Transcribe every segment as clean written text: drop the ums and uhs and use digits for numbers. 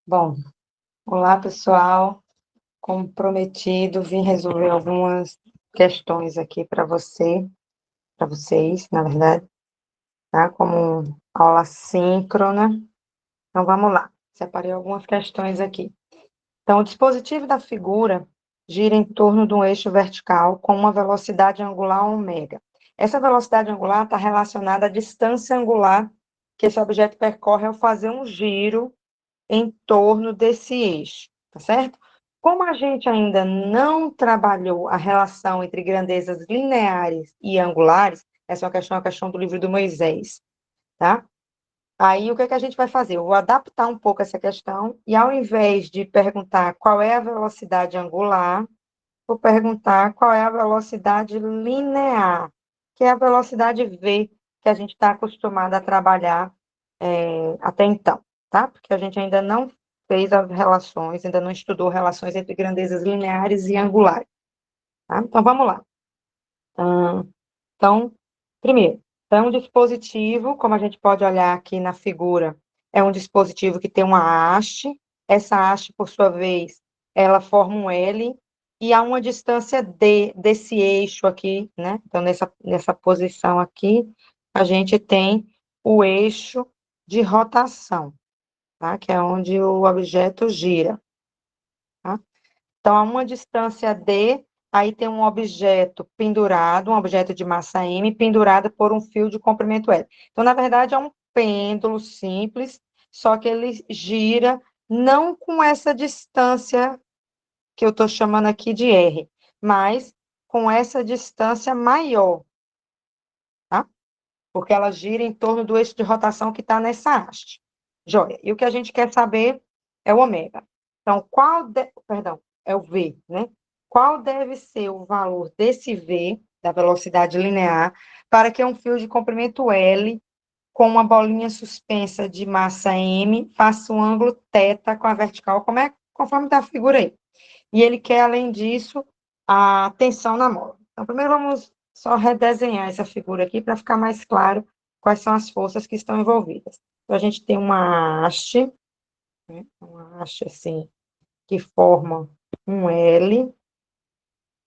Bom, olá pessoal, como prometido, vim resolver algumas questões aqui para vocês, na verdade, tá? Como aula síncrona. Então vamos lá, separei algumas questões aqui. Então, o dispositivo da figura gira em torno de um eixo vertical com uma velocidade angular ômega. Essa velocidade angular está relacionada à distância angular que esse objeto percorre ao fazer um giro em torno desse eixo, tá certo? Como a gente ainda não trabalhou a relação entre grandezas lineares e angulares, essa é uma questão do livro do Moisés, tá? Aí, o que é que a gente vai fazer? Eu vou adaptar um pouco essa questão e, ao invés de perguntar qual é a velocidade angular, vou perguntar qual é a velocidade linear, que é a velocidade v que a gente está acostumado a trabalhar até então, tá? Porque a gente ainda não fez as relações, ainda não estudou relações entre grandezas lineares e angulares, tá? Então, vamos lá. Então, primeiro, é um dispositivo, como a gente pode olhar aqui na figura, é um dispositivo que tem uma haste, essa haste, por sua vez, ela forma um L, e há uma distância D desse eixo aqui, né? Então, nessa posição aqui, a gente tem o eixo de rotação, tá? Que é onde o objeto gira, tá? Então, a uma distância D, aí tem um objeto pendurado, um objeto de massa M, pendurado por um fio de comprimento L. Então, na verdade, é um pêndulo simples, só que ele gira não com essa distância que eu estou chamando aqui de R, mas com essa distância maior, tá? Porque ela gira em torno do eixo de rotação que está nessa haste. Joia. E o que a gente quer saber é o ômega. Então, perdão, é o V, né? Qual deve ser o valor desse V, da velocidade linear, para que um fio de comprimento L, com uma bolinha suspensa de massa M, faça um ângulo θ com a vertical, conforme está a figura aí. E ele quer, além disso, a tensão na mola. Então, primeiro vamos só redesenhar essa figura aqui para ficar mais claro quais são as forças que estão envolvidas. Então, a gente tem uma haste, né? Uma haste assim, que forma um L,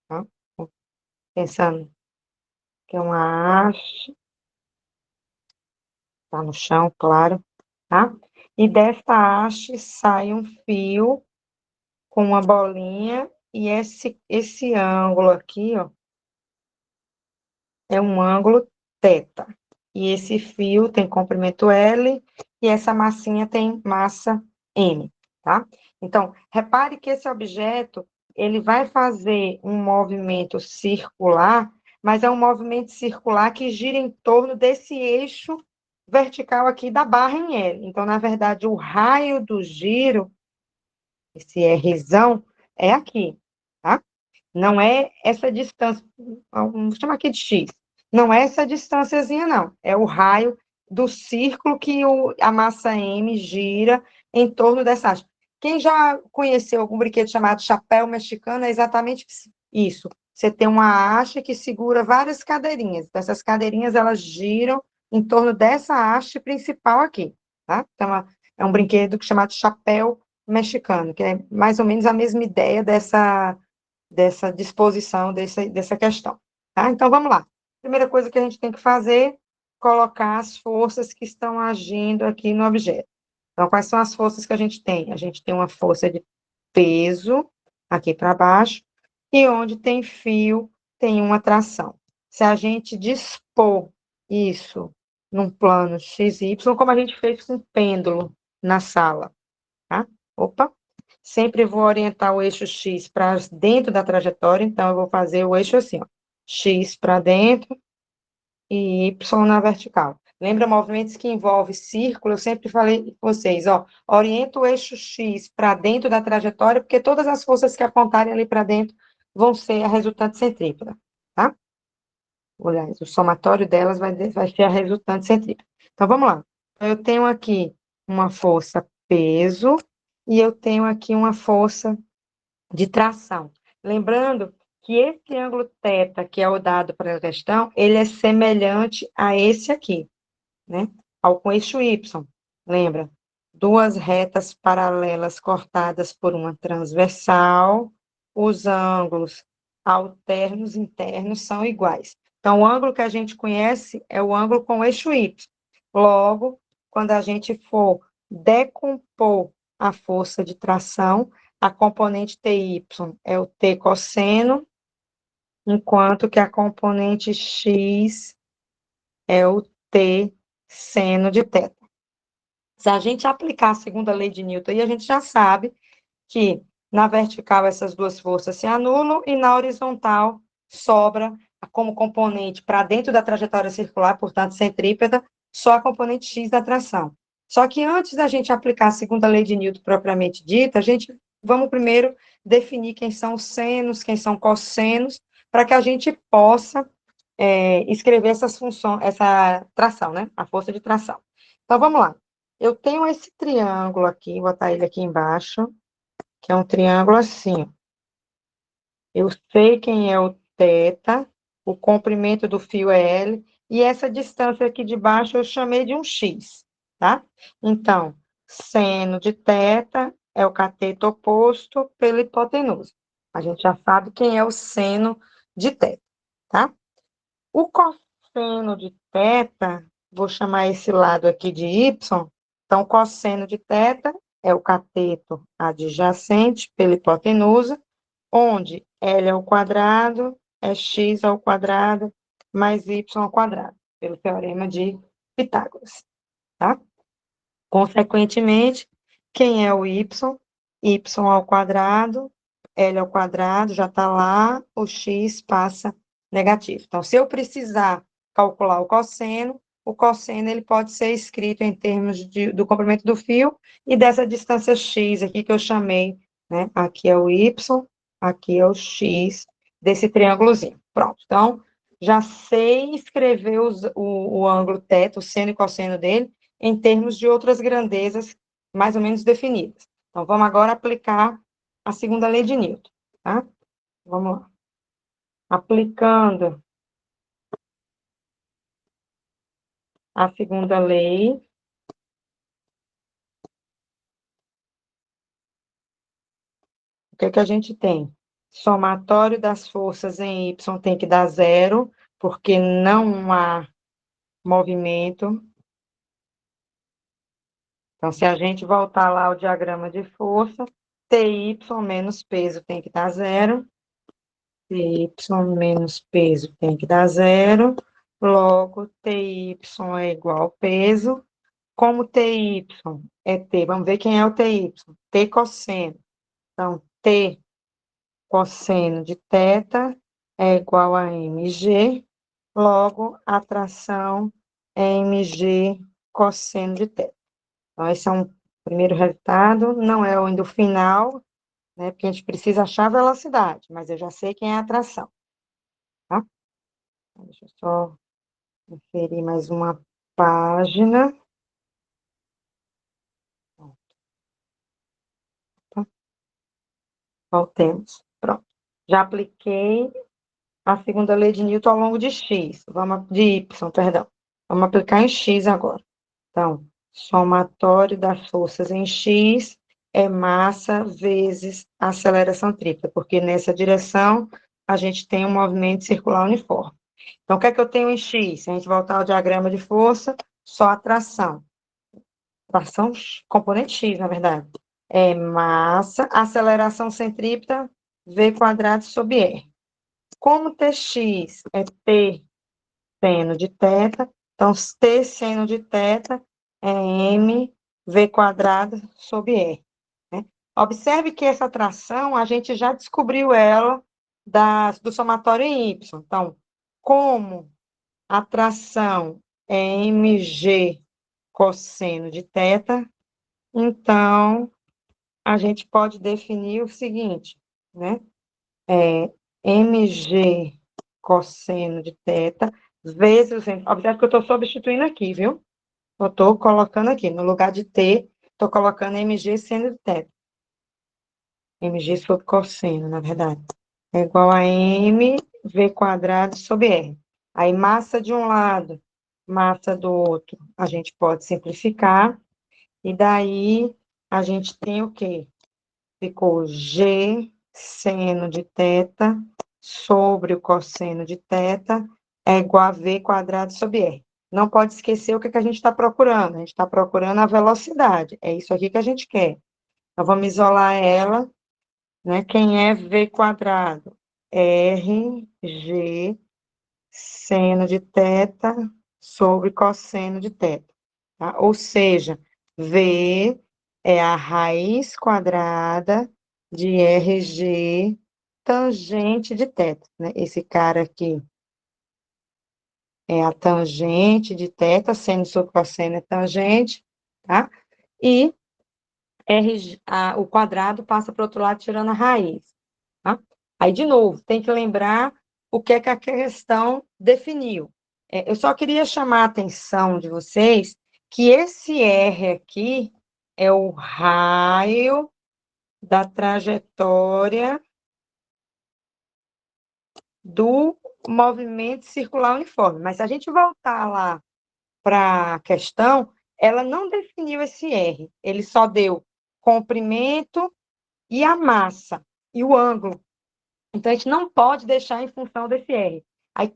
tá? Pensando que é uma haste, está no chão, claro, tá? E desta haste sai um fio com uma bolinha, e esse ângulo aqui, ó, é um ângulo θ. E esse fio tem comprimento L e essa massinha tem massa M, tá? Então, repare que esse objeto, ele vai fazer um movimento circular, mas é um movimento circular que gira em torno desse eixo vertical aqui da barra em L. Então, na verdade, o raio do giro, esse Rzão, é aqui, tá? Não é essa distância, vamos chamar aqui de X. Não é essa distânciazinha, não. É o raio do círculo que a massa M gira em torno dessa haste. Quem já conheceu algum brinquedo chamado chapéu mexicano, é exatamente isso. Você tem uma haste que segura várias cadeirinhas. Então, essas cadeirinhas, elas giram em torno dessa haste principal aqui, tá? Então, é um brinquedo chamado chapéu mexicano, que é mais ou menos a mesma ideia dessa disposição, dessa questão. Tá? Então, vamos lá. Primeira coisa que a gente tem que fazer, colocar as forças que estão agindo aqui no objeto. Então, quais são as forças que a gente tem? A gente tem uma força de peso, aqui para baixo, e onde tem fio, tem uma tração. Se a gente dispor isso num plano XY, como a gente fez com o pêndulo na sala, tá? Opa! Sempre vou orientar o eixo X para dentro da trajetória, então eu vou fazer o eixo assim, ó, X para dentro e Y na vertical. Lembra movimentos que envolvem círculo? Eu sempre falei com vocês, ó, orienta o eixo X para dentro da trajetória, porque todas as forças que apontarem ali para dentro vão ser a resultante centrípeta, tá? Olha, o somatório delas vai ser a resultante centrípeta. Então, vamos lá. Eu tenho aqui uma força peso, e eu tenho aqui uma força de tração. Lembrando que esse ângulo θ, que é o dado para a questão, ele é semelhante a esse aqui, né? Ao com eixo Y, lembra? duas retas paralelas cortadas por uma transversal, os ângulos alternos internos são iguais. Então, o ângulo que a gente conhece é o ângulo com o eixo Y. Logo, quando a gente for decompor a força de tração, a componente TY é o T cosseno, enquanto que a componente X é o T seno de θ. Se a gente aplicar a segunda lei de Newton, aí a gente já sabe que na vertical essas duas forças se anulam e na horizontal sobra como componente para dentro da trajetória circular, portanto centrípeta, só a componente x da tração. Só que antes da gente aplicar a segunda lei de Newton propriamente dita, vamos primeiro definir quem são os senos, quem são cossenos, para que a gente possa escrever essas funções, essa tração, né? A força de tração. Então, vamos lá. Eu tenho esse triângulo aqui, vou botar ele aqui embaixo, que é um triângulo assim. Eu sei quem é o θ, o comprimento do fio é L, e essa distância aqui de baixo eu chamei de um x, tá? Então, seno de θ é o cateto oposto pela hipotenusa. A gente já sabe quem é o seno de θ, tá? O cosseno de θ, vou chamar esse lado aqui de y, então, cosseno de θ é o cateto adjacente pela hipotenusa, onde L ao quadrado é x ao quadrado mais y ao quadrado, pelo teorema de Pitágoras, tá? Consequentemente, quem é o y? Y ao quadrado, L ao quadrado, já está lá, o x passa negativo. Então, se eu precisar calcular o cosseno ele pode ser escrito em termos do comprimento do fio e dessa distância x aqui que eu chamei, né? Aqui é o y, aqui é o x desse triângulozinho. Pronto, então, já sei escrever o ângulo θ, o seno e cosseno dele, em termos de outras grandezas mais ou menos definidas. Então, vamos agora aplicar a segunda lei de Newton, tá? Vamos lá. Aplicando a segunda lei, o que é que a gente tem? Somatório das forças em Y tem que dar zero, porque não há movimento. Então, se a gente voltar lá ao diagrama de força, TY menos peso tem que dar zero. TY menos peso tem que dar zero. Logo, TY é igual ao peso. Como TY é T, vamos ver quem é o TY. T cosseno. Então, T cosseno de θ é igual a mg. Logo, a tração é mg cosseno de θ. Então, esse é um primeiro resultado. Não é ainda o final, né? Porque a gente precisa achar a velocidade, mas eu já sei quem é a tração, tá? Deixa eu só inserir mais uma página. Tá? Voltemos. Pronto. Já apliquei a segunda lei de Newton ao longo de x. De y, perdão. Vamos aplicar em x agora. Então, somatório das forças em x é massa vezes aceleração tripla, porque nessa direção a gente tem um movimento circular uniforme. Então, o que é que eu tenho em x? Se a gente voltar ao diagrama de força, só a tração. Tração componente x, na verdade. É massa, aceleração centrípeta, v quadrado sobre r. Como Tx é T seno de θ, então T seno de θ é m v quadrado sobre r. Né? Observe que essa tração, a gente já descobriu ela do somatório em y. Então, como a tração é mg cosseno de θ, então, a gente pode definir o seguinte, né? mg cosseno de θ vezes... Observe que eu estou substituindo aqui, viu? Eu estou colocando aqui, no lugar de t, estou colocando mg seno de θ. mg sobre cosseno, na verdade. É igual a m v quadrado sobre r. Aí, massa de um lado, massa do outro, a gente pode simplificar. E daí, a gente tem o quê? Ficou G seno de θ sobre o cosseno de θ é igual a V quadrado sobre R. Não pode esquecer o que a gente está procurando. A gente está procurando a velocidade. É isso aqui que a gente quer. Então, vamos isolar ela, né? Quem é V quadrado? RG seno de θ sobre cosseno de θ. Tá? Ou seja, V é a raiz quadrada de RG tangente de θ. Né? Esse cara aqui é a tangente de θ, seno sobre cosseno é tangente, tá? E o quadrado passa para o outro lado, tirando a raiz. Tá? Aí, de novo, tem que lembrar o que é que a questão definiu. Eu só queria chamar a atenção de vocês que esse R aqui é o raio da trajetória do movimento circular uniforme. Mas se a gente voltar lá para a questão, ela não definiu esse R, ele só deu comprimento e a massa, e o ângulo. Então, a gente não pode deixar em função desse R. Aí,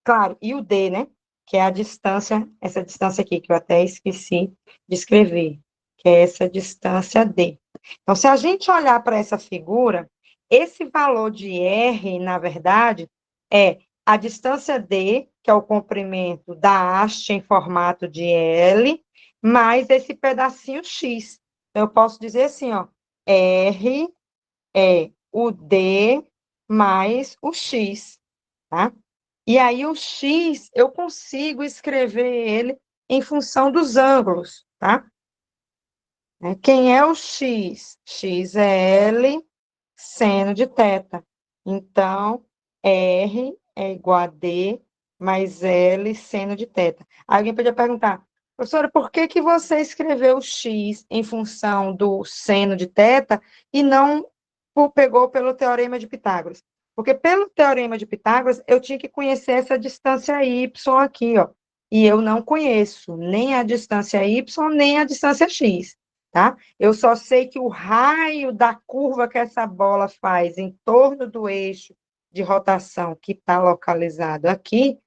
claro, e o D, né? Que é a distância, essa distância aqui, que eu até esqueci de escrever, que é essa distância D. Então, se a gente olhar para essa figura, esse valor de R, na verdade, é a distância D, que é o comprimento da haste em formato de L, mais esse pedacinho X. Então, eu posso dizer assim, ó, R é o D mais o X, tá? E aí o X, eu consigo escrever ele em função dos ângulos, tá? Quem é o X? X é L seno de θ. Então, R é igual a D mais L seno de θ. Alguém podia perguntar, professora, por que que você escreveu X em função do seno de θ e não pegou pelo teorema de Pitágoras? Porque pelo teorema de Pitágoras, eu tinha que conhecer essa distância Y aqui, ó. E eu não conheço nem a distância Y, nem a distância X, tá? Eu só sei que o raio da curva que essa bola faz em torno do eixo de rotação que está localizado aqui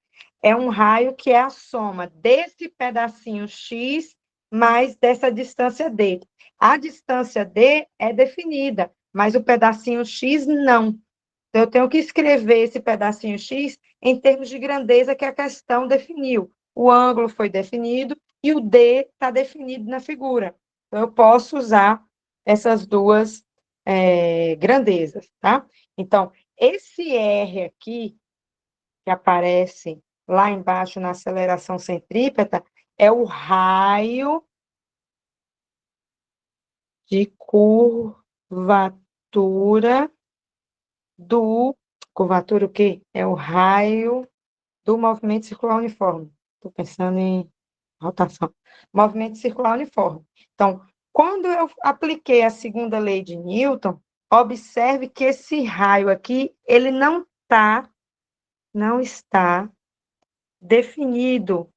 é um raio que é a soma desse pedacinho X mais dessa distância D. A distância D é definida, mas o pedacinho X não. Então, eu tenho que escrever esse pedacinho X em termos de grandeza que a questão definiu. O ângulo foi definido e o D está definido na figura. Então, eu posso usar essas duas grandezas, tá? Então, esse R aqui, que aparece lá embaixo na aceleração centrípeta, é o raio de curvatura curvatura o quê? É o raio do movimento circular uniforme. Estou pensando em rotação. Movimento circular uniforme. Então, quando eu apliquei a segunda lei de Newton, observe que esse raio aqui, ele não está definido.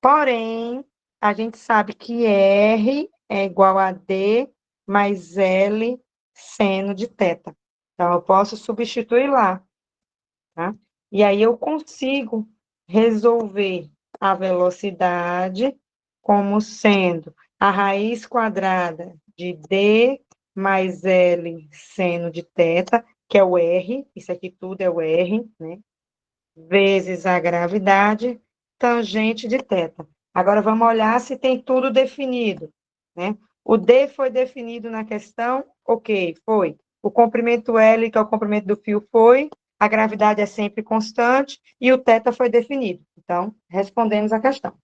Porém, a gente sabe que R é igual a D mais L seno de θ. Então, eu posso substituir lá, tá? E aí eu consigo resolver a velocidade como sendo a raiz quadrada de D mais L seno de θ, que é o R, isso aqui tudo é o R, né? Vezes a gravidade tangente de θ. Agora, vamos olhar se tem tudo definido, né? O D foi definido na questão? Ok, foi. O comprimento L, que é o comprimento do fio, foi. A gravidade é sempre constante e o θ foi definido. Então, respondemos a questão.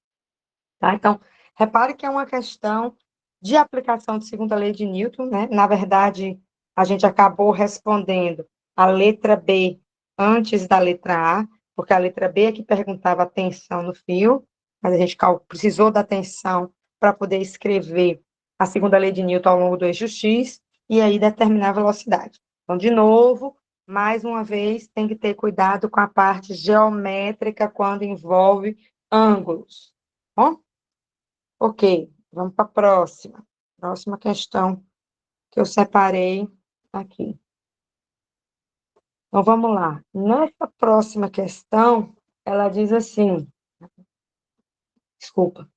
Tá? Então, repare que é uma questão de aplicação de segunda lei de Newton, né? Na verdade, a gente acabou respondendo a letra B antes da letra A, porque a letra B é que perguntava a tensão no fio, mas a gente precisou da tensão para poder escrever a segunda lei de Newton ao longo do eixo X e aí determinar a velocidade. Então, de novo, mais uma vez, tem que ter cuidado com a parte geométrica quando envolve ângulos. Bom? Ok, vamos para a próxima. Próxima questão que eu separei aqui. Então, vamos lá. Nessa próxima questão, ela diz assim, desculpa,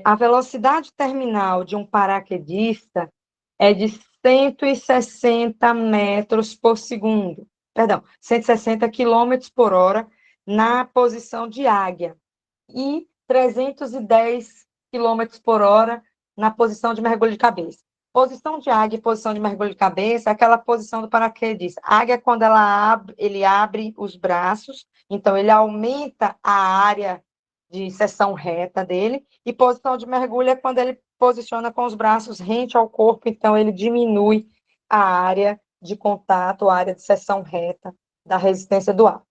a velocidade terminal de um paraquedista é de 160 metros por segundo, perdão, 160 quilômetros por hora na posição de águia e 310 quilômetros por hora na posição de mergulho de cabeça. Posição de águia e posição de mergulho de cabeça é aquela posição do paraquedista. A águia, quando ele abre os braços, então ele aumenta a área de seção reta dele, e posição de mergulho é quando ele posiciona com os braços rente ao corpo, então ele diminui a área de contato, a área de seção reta da resistência do ar,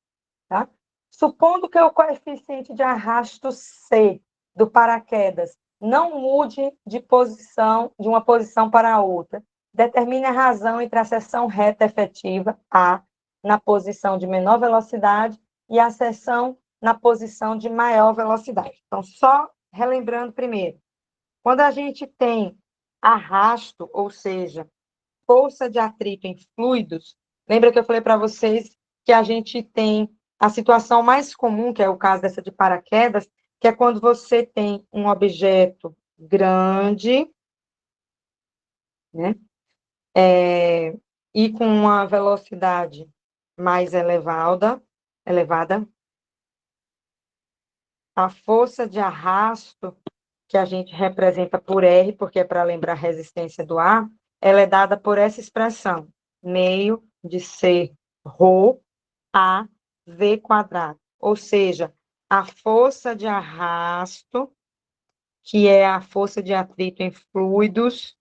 tá? Supondo que o coeficiente de arrasto C do paraquedas não mude de posição, de uma posição para a outra, determine a razão entre a seção reta efetiva, A, na posição de menor velocidade, e a seção na posição de maior velocidade. Então, só relembrando primeiro, quando a gente tem arrasto, ou seja, força de atrito em fluidos, lembra que eu falei para vocês que a gente tem a situação mais comum, que é o caso dessa de paraquedas, que é quando você tem um objeto grande, né, e com uma velocidade mais elevada, a força de arrasto, que a gente representa por R, porque é para lembrar a resistência do ar, ela é dada por essa expressão, meio de C ρ a V quadrado. Ou seja, a força de arrasto, que é a força de atrito em fluidos,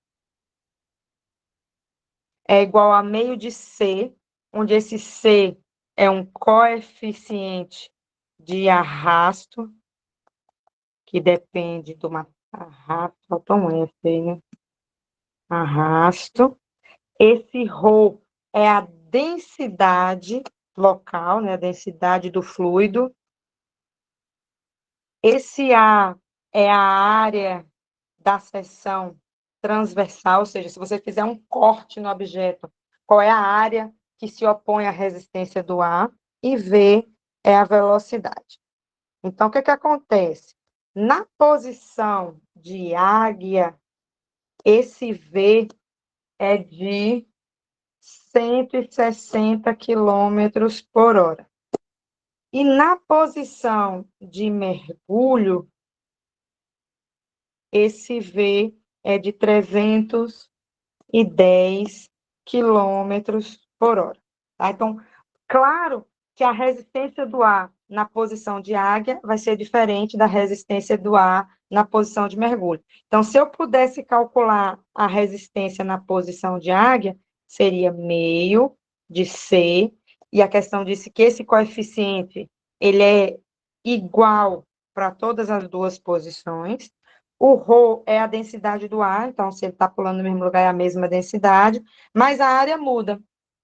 é igual a meio de C, onde esse C é um coeficiente de arrasto, que depende do arrasto, faltou um F aí, né? Arrasto. Esse ρ é a densidade local, né? A densidade do fluido. Esse A é a área da seção transversal, ou seja, se você fizer um corte no objeto, qual é a área que se opõe à resistência do ar, e V é a velocidade. Então, o que que acontece? Na posição de águia, esse V é de 160 quilômetros por hora. E na posição de mergulho, esse V é de 310 quilômetros por hora. Tá? Então, claro que a resistência do ar na posição de águia vai ser diferente da resistência do ar na posição de mergulho. Então, se eu pudesse calcular a resistência na posição de águia, seria meio de C, e a questão disse que esse coeficiente ele é igual para todas as duas posições. O ρ é a densidade do ar, então, se ele está pulando no mesmo lugar, é a mesma densidade, mas a área muda,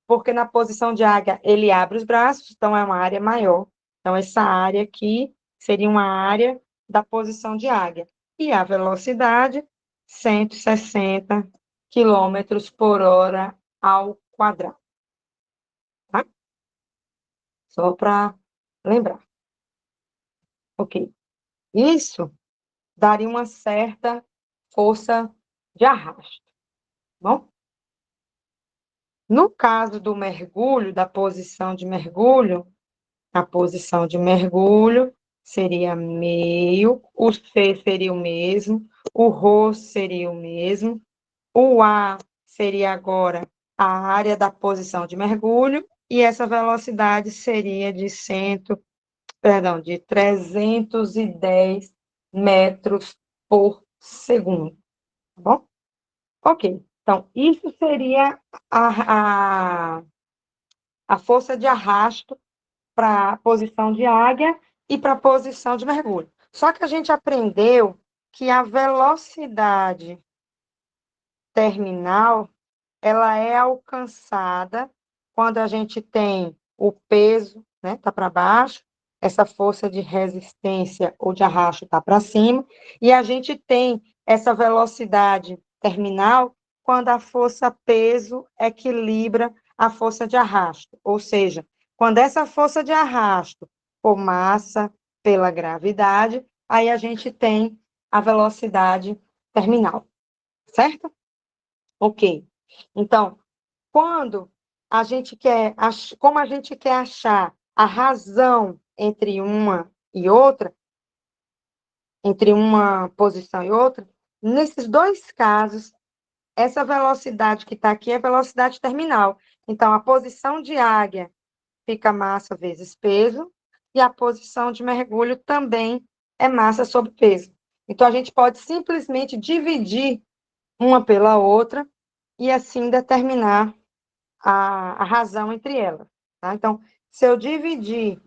porque na posição de águia ele abre os braços, então é uma área maior. Então, essa área aqui seria uma área da posição de águia. E a velocidade, 160 quilômetros por hora ao quadrado. Tá? Só para lembrar. Ok. Isso daria uma certa força de arrasto. Bom? No caso do mergulho, da posição de mergulho, a posição de mergulho seria meio, o C seria o mesmo, o ρ seria o mesmo, o A seria agora a área da posição de mergulho, e essa velocidade seria de 310 metros por segundo, tá bom? Ok, então, isso seria a força de arrasto para a posição de águia e para a posição de mergulho. Só que a gente aprendeu que a velocidade terminal, ela é alcançada quando a gente tem o peso, né, tá para baixo, essa força de resistência ou de arrasto está para cima, e a gente tem essa velocidade terminal quando a força-peso equilibra a força de arrasto, ou seja, quando essa força de arrasto for massa pela gravidade, aí a gente tem a velocidade terminal, certo? Ok. Então, quando a gente quer, como a gente quer achar a razão entre uma e outra, entre uma posição e outra, nesses dois casos, essa velocidade que está aqui é a velocidade terminal. Então, a posição de águia fica massa vezes peso, e a posição de mergulho também é massa sobre peso. Então, a gente pode simplesmente dividir uma pela outra e assim determinar a razão entre elas. Tá? Então, se eu dividir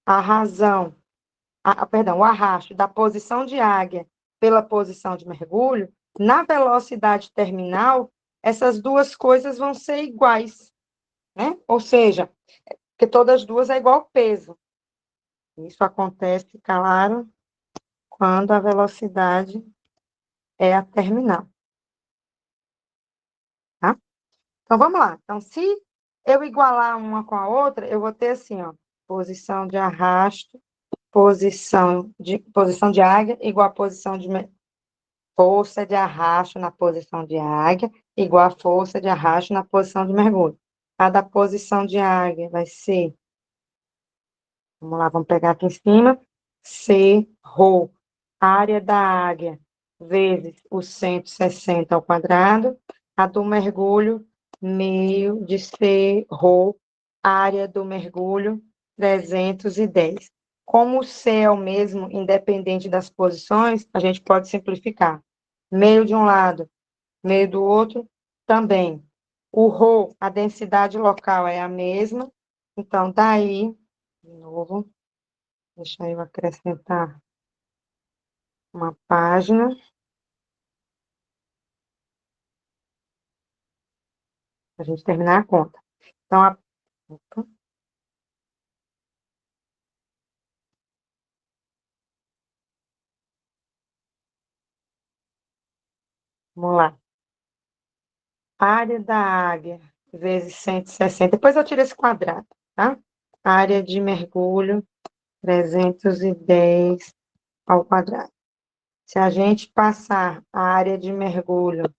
a razão, perdão, o arrasto da posição de águia pela posição de mergulho, na velocidade terminal, essas duas coisas vão ser iguais, né? Ou seja, que todas as duas é igual peso. Isso acontece, claro, quando a velocidade é a terminal. Tá? Então, vamos lá. Então, se eu igualar uma com a outra, eu vou ter assim, ó, posição de arrasto, posição de águia, igual a posição de força de arrasto na posição de águia, igual a força de arrasto na posição de mergulho. A da posição de águia vai ser, vamos lá, vamos pegar aqui em cima, C, ρ, área da águia, vezes o 160 ao quadrado, a do mergulho, meio de C, ρ, área do mergulho, 310. Como o C é o mesmo, independente das posições, a gente pode simplificar. Meio de um lado, meio do outro, também. O ρ, a densidade local é a mesma, então, daí, de novo, deixa eu acrescentar uma página. Para a gente terminar a conta. Então, vamos lá. Área da águia vezes 160. Depois eu tiro esse quadrado, tá? Área de mergulho, 310 ao quadrado. Se a gente passar a área de mergulho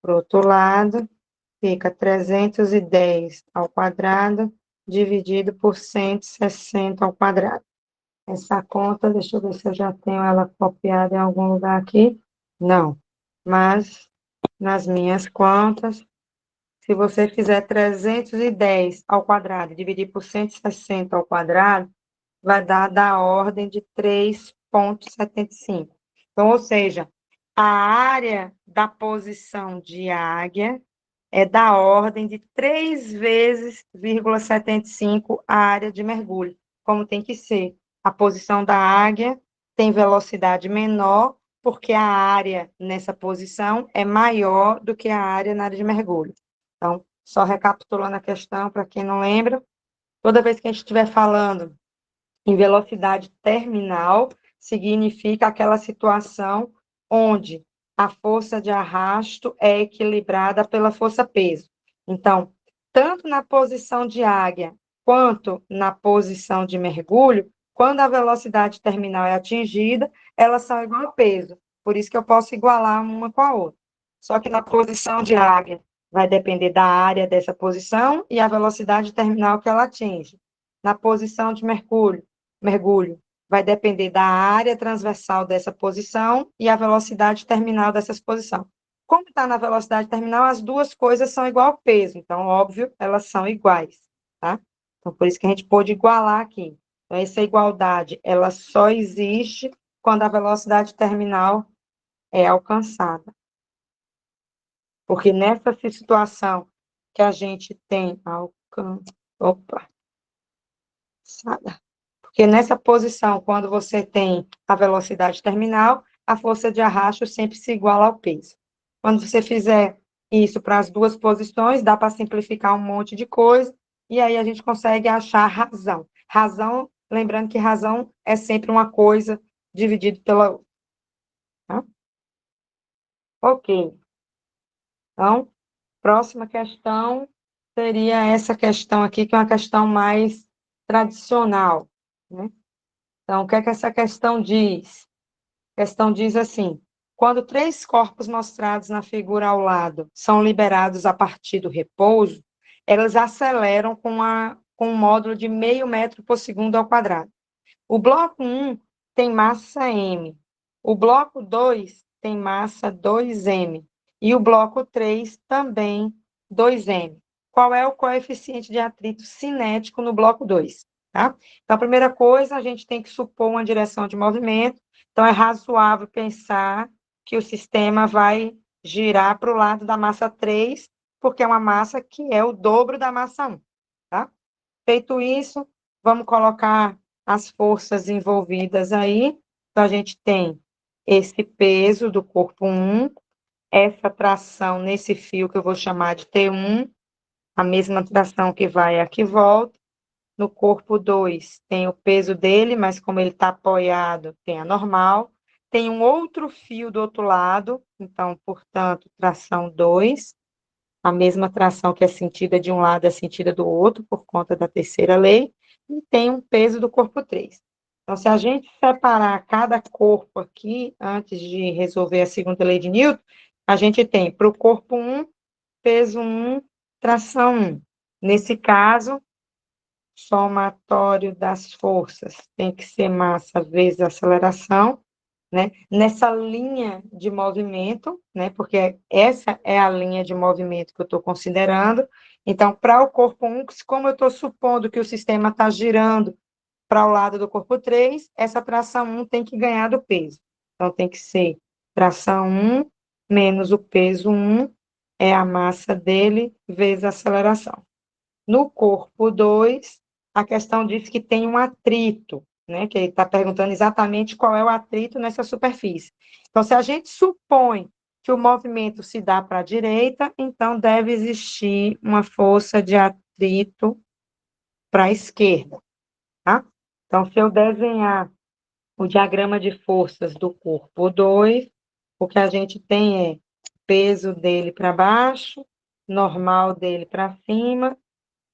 para o outro lado, fica 310 ao quadrado, dividido por 160 ao quadrado. Essa conta, deixa eu ver se eu já tenho ela copiada em algum lugar aqui. Não, mas nas minhas contas, se você fizer 310 ao quadrado e dividir por 160 ao quadrado, vai dar da ordem de 3,75. Então, ou seja, a área da posição de águia é da ordem de 3 vezes 0,75 a área de mergulho, como tem que ser. A posição da águia tem velocidade menor, porque a área nessa posição é maior do que a área na área de mergulho. Então, só recapitulando a questão, para quem não lembra, toda vez que a gente estiver falando em velocidade terminal, significa aquela situação onde a força de arrasto é equilibrada pela força-peso. Então, tanto na posição de águia quanto na posição de mergulho, quando a velocidade terminal é atingida, elas são igual a peso. Por isso que eu posso igualar uma com a outra. Só que na posição de águia vai depender da área dessa posição e a velocidade terminal que ela atinge. Na posição de mergulho vai depender da área transversal dessa posição e a velocidade terminal dessa posição. Como está na velocidade terminal, as duas coisas são igual ao peso, então, óbvio, elas são iguais, tá? Então, por isso que a gente pôde igualar aqui. Então, essa igualdade, ela só existe quando a velocidade terminal é alcançada. Porque nessa situação que a gente tem porque nessa posição, quando você tem a velocidade terminal, a força de arrasto sempre se iguala ao peso. Quando você fizer isso para as duas posições, dá para simplificar um monte de coisa, e aí a gente consegue achar a razão. Razão, lembrando que razão é sempre uma coisa dividida pela outra. Tá? Ok. Então, próxima questão seria essa questão aqui, que é uma questão mais tradicional, né? Então, o que é que essa questão diz? A questão diz assim: quando três corpos mostrados na figura ao lado são liberados a partir do repouso, elas aceleram com um módulo de 0,5 metro por segundo ao quadrado. O bloco 1 tem massa m, o bloco 2 tem massa 2m, e o bloco 3 também 2m. Qual é o coeficiente de atrito cinético no bloco 2? Tá? Então, a primeira coisa, a gente tem que supor uma direção de movimento. Então, é razoável pensar que o sistema vai girar para o lado da massa 3, porque é uma massa que é o dobro da massa 1. Tá? Feito isso, vamos colocar as forças envolvidas aí. Então, a gente tem esse peso do corpo 1, essa tração nesse fio que eu vou chamar de T1, a mesma tração que vai aqui e volta. No corpo 2 tem o peso dele, mas como ele está apoiado, tem a normal. Tem um outro fio do outro lado, então, portanto, tração 2. A mesma tração que é sentida de um lado é sentida do outro, por conta da terceira lei, e tem um peso do corpo 3. Então, se a gente separar cada corpo aqui, antes de resolver a segunda lei de Newton, a gente tem para o corpo 1, peso 1, tração 1. Nesse caso, somatório das forças tem que ser massa vezes aceleração, né? Nessa linha de movimento, né? Porque essa é a linha de movimento que eu estou considerando. Então, para o corpo 1, como eu estou supondo que o sistema está girando para o lado do corpo 3, essa tração 1 tem que ganhar do peso. Então, tem que ser tração 1 menos o peso 1, é a massa dele vezes a aceleração. No corpo 2, a questão diz que tem um atrito, né? Que ele está perguntando exatamente qual é o atrito nessa superfície. Então, se a gente supõe que o movimento se dá para a direita, então deve existir uma força de atrito para a esquerda, tá? Então, se eu desenhar o diagrama de forças do corpo 2, o que a gente tem é peso dele para baixo, normal dele para cima,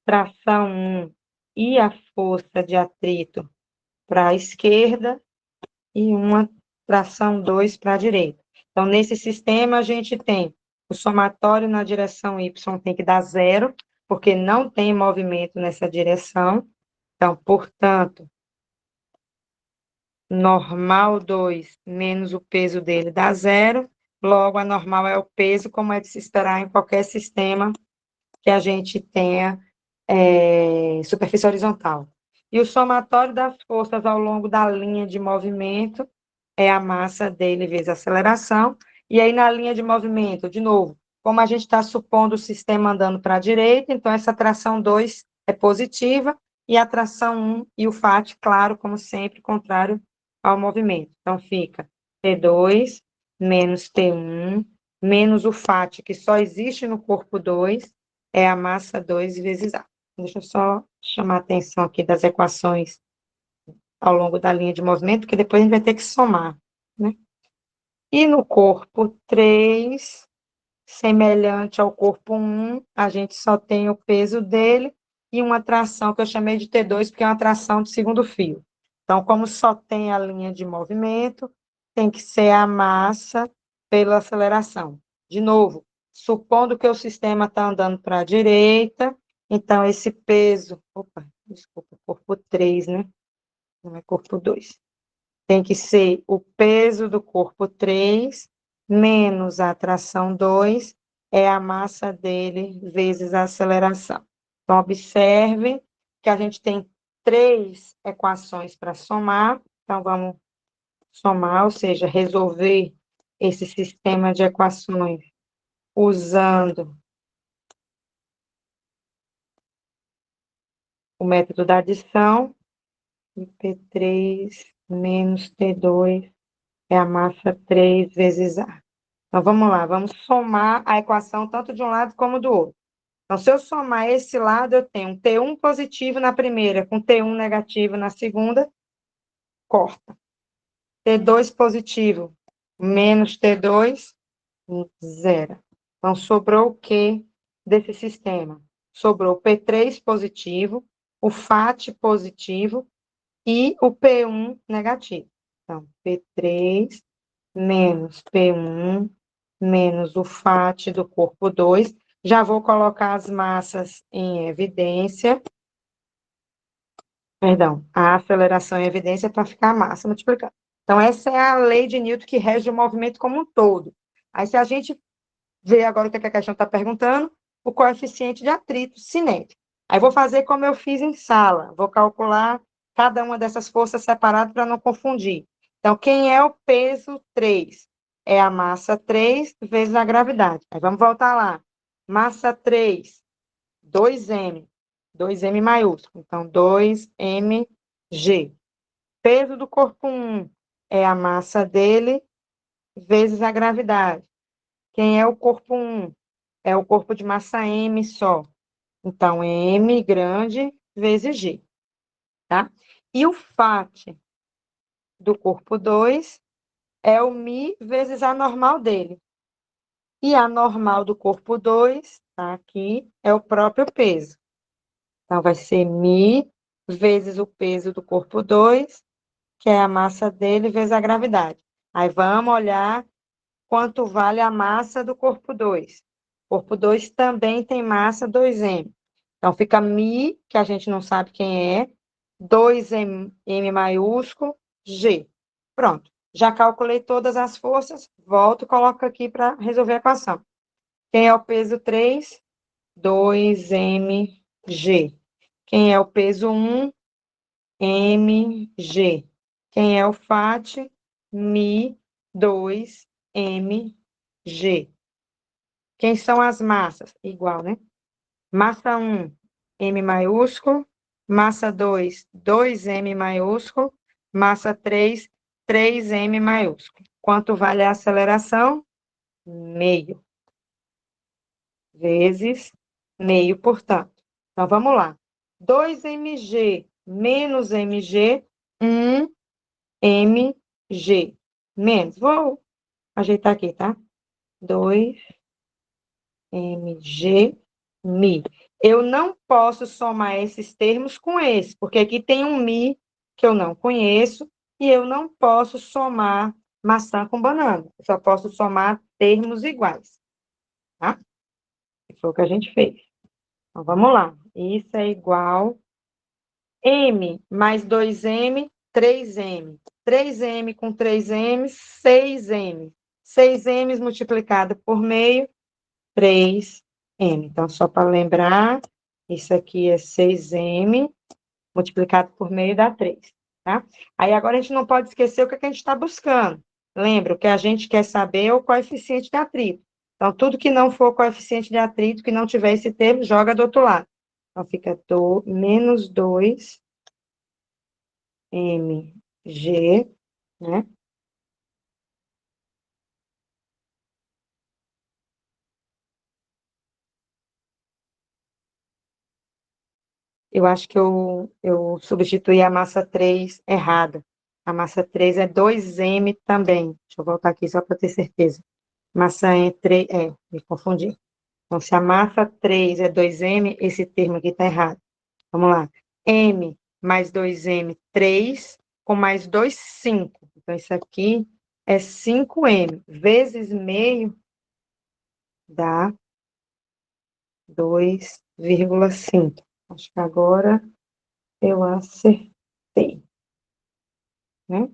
tração 1 e a força de atrito para a esquerda e uma tração 2 para a direita. Então, nesse sistema, a gente tem o somatório na direção y tem que dar 0, porque não tem movimento nessa direção. Então, portanto, normal 2 menos o peso dele dá 0. Logo, a normal é o peso, como é de se esperar em qualquer sistema que a gente tenha superfície horizontal. E o somatório das forças ao longo da linha de movimento é a massa dele vezes a aceleração. E aí, na linha de movimento, de novo, como a gente está supondo o sistema andando para a direita, então essa tração 2 é positiva, e a tração 1 e o FAT, claro, como sempre, contrário ao movimento. Então, fica T2 menos T1 menos o FAT, que só existe no corpo 2, é a massa 2 vezes A. Deixa eu só chamar a atenção aqui das equações ao longo da linha de movimento, que depois a gente vai ter que somar, né? E no corpo 3, semelhante ao corpo 1, a gente só tem o peso dele e uma tração que eu chamei de T2, porque é uma tração de segundo fio. Então, como só tem a linha de movimento, tem que ser a massa pela aceleração. De novo, supondo que o sistema está andando para a direita, então esse peso, desculpa, corpo 3, né? Não é corpo 2. Tem que ser o peso do corpo 3 menos a tração 2, é a massa dele vezes a aceleração. Então, observe que a gente tem 3 equações para somar. Então, vamos somar, ou seja, resolver esse sistema de equações usando o método da adição. P3 menos T2 é a massa 3 vezes A. Então, vamos lá, vamos somar a equação tanto de um lado como do outro. Então, se eu somar esse lado, eu tenho um T1 positivo na primeira, com T1 negativo na segunda, corta. T2 positivo, menos T2, zero. Então, sobrou o que desse sistema? Sobrou o P3 positivo, o FAT positivo e o P1 negativo. Então, P3 menos P1 menos o FAT do corpo 2. Já vou colocar as massas em evidência. Perdão, a aceleração em evidência para ficar a massa multiplicada. Então, essa é a lei de Newton que rege o movimento como um todo. Aí, se a gente ver agora o que a questão está perguntando, o coeficiente de atrito cinético. Aí, vou fazer como eu fiz em sala. Vou calcular cada uma dessas forças separadas para não confundir. Então, quem é o peso 3? É a massa 3 vezes a gravidade. Aí, vamos voltar lá. Massa 3, 2m. 2m maiúsculo. Então, 2mg. Peso do corpo 1 é a massa dele vezes a gravidade. Quem é o corpo 1? É o corpo de massa M só. Então, M grande vezes G, tá? E o FAT do corpo 2 é o μ vezes a normal dele. E a normal do corpo 2, tá aqui, é o próprio peso. Então, vai ser μ vezes o peso do corpo 2, que é a massa dele vezes a gravidade. Aí, vamos olhar quanto vale a massa do corpo 2. O corpo 2 também tem massa 2m. Então, fica μ, que a gente não sabe quem é, 2m maiúsculo, G. Pronto. Já calculei todas as forças, volto e coloco aqui para resolver a equação. Quem é o peso 3? 2mg. Quem é o peso 1? mg. Quem é o FAT? μ, 2mg. Quem são as massas? Igual, né? Massa 1, M maiúsculo. Massa 2, 2m maiúsculo. Massa 3, 3m maiúsculo. Quanto vale a aceleração? Meio. Vezes meio, portanto. Então, vamos lá. 2mg menos mg, 1mg. Menos. Vou ajeitar aqui, tá? 2mg, mi. Eu não posso somar esses termos com esse, porque aqui tem um mi que eu não conheço, e eu não posso somar maçã com banana. Eu só posso somar termos iguais, tá? Foi o que a gente fez. Então, vamos lá. Isso é igual m mais 2m, 3m. 3m com 3m, 6m. 6m multiplicado por meio, 3m. Então, só para lembrar, isso aqui é 6m multiplicado por meio dá 3, tá? Aí, agora, a gente não pode esquecer o que a gente está buscando. Lembra, o que a gente quer saber é o coeficiente de atrito. Então, tudo que não for coeficiente de atrito, que não tiver esse termo, joga do outro lado. Então, fica menos 2mg, né? Eu acho que eu substituí a massa 3 errada. A massa 3 é 2m também. Deixa eu voltar aqui só para ter certeza. Massa é 3, me confundi. Então, se a massa 3 é 2m, esse termo aqui está errado. Vamos lá. M mais 2m, 3, com mais 2, 5. Então, isso aqui é 5m. Vezes meio dá 2,5. Acho que agora eu acertei, né?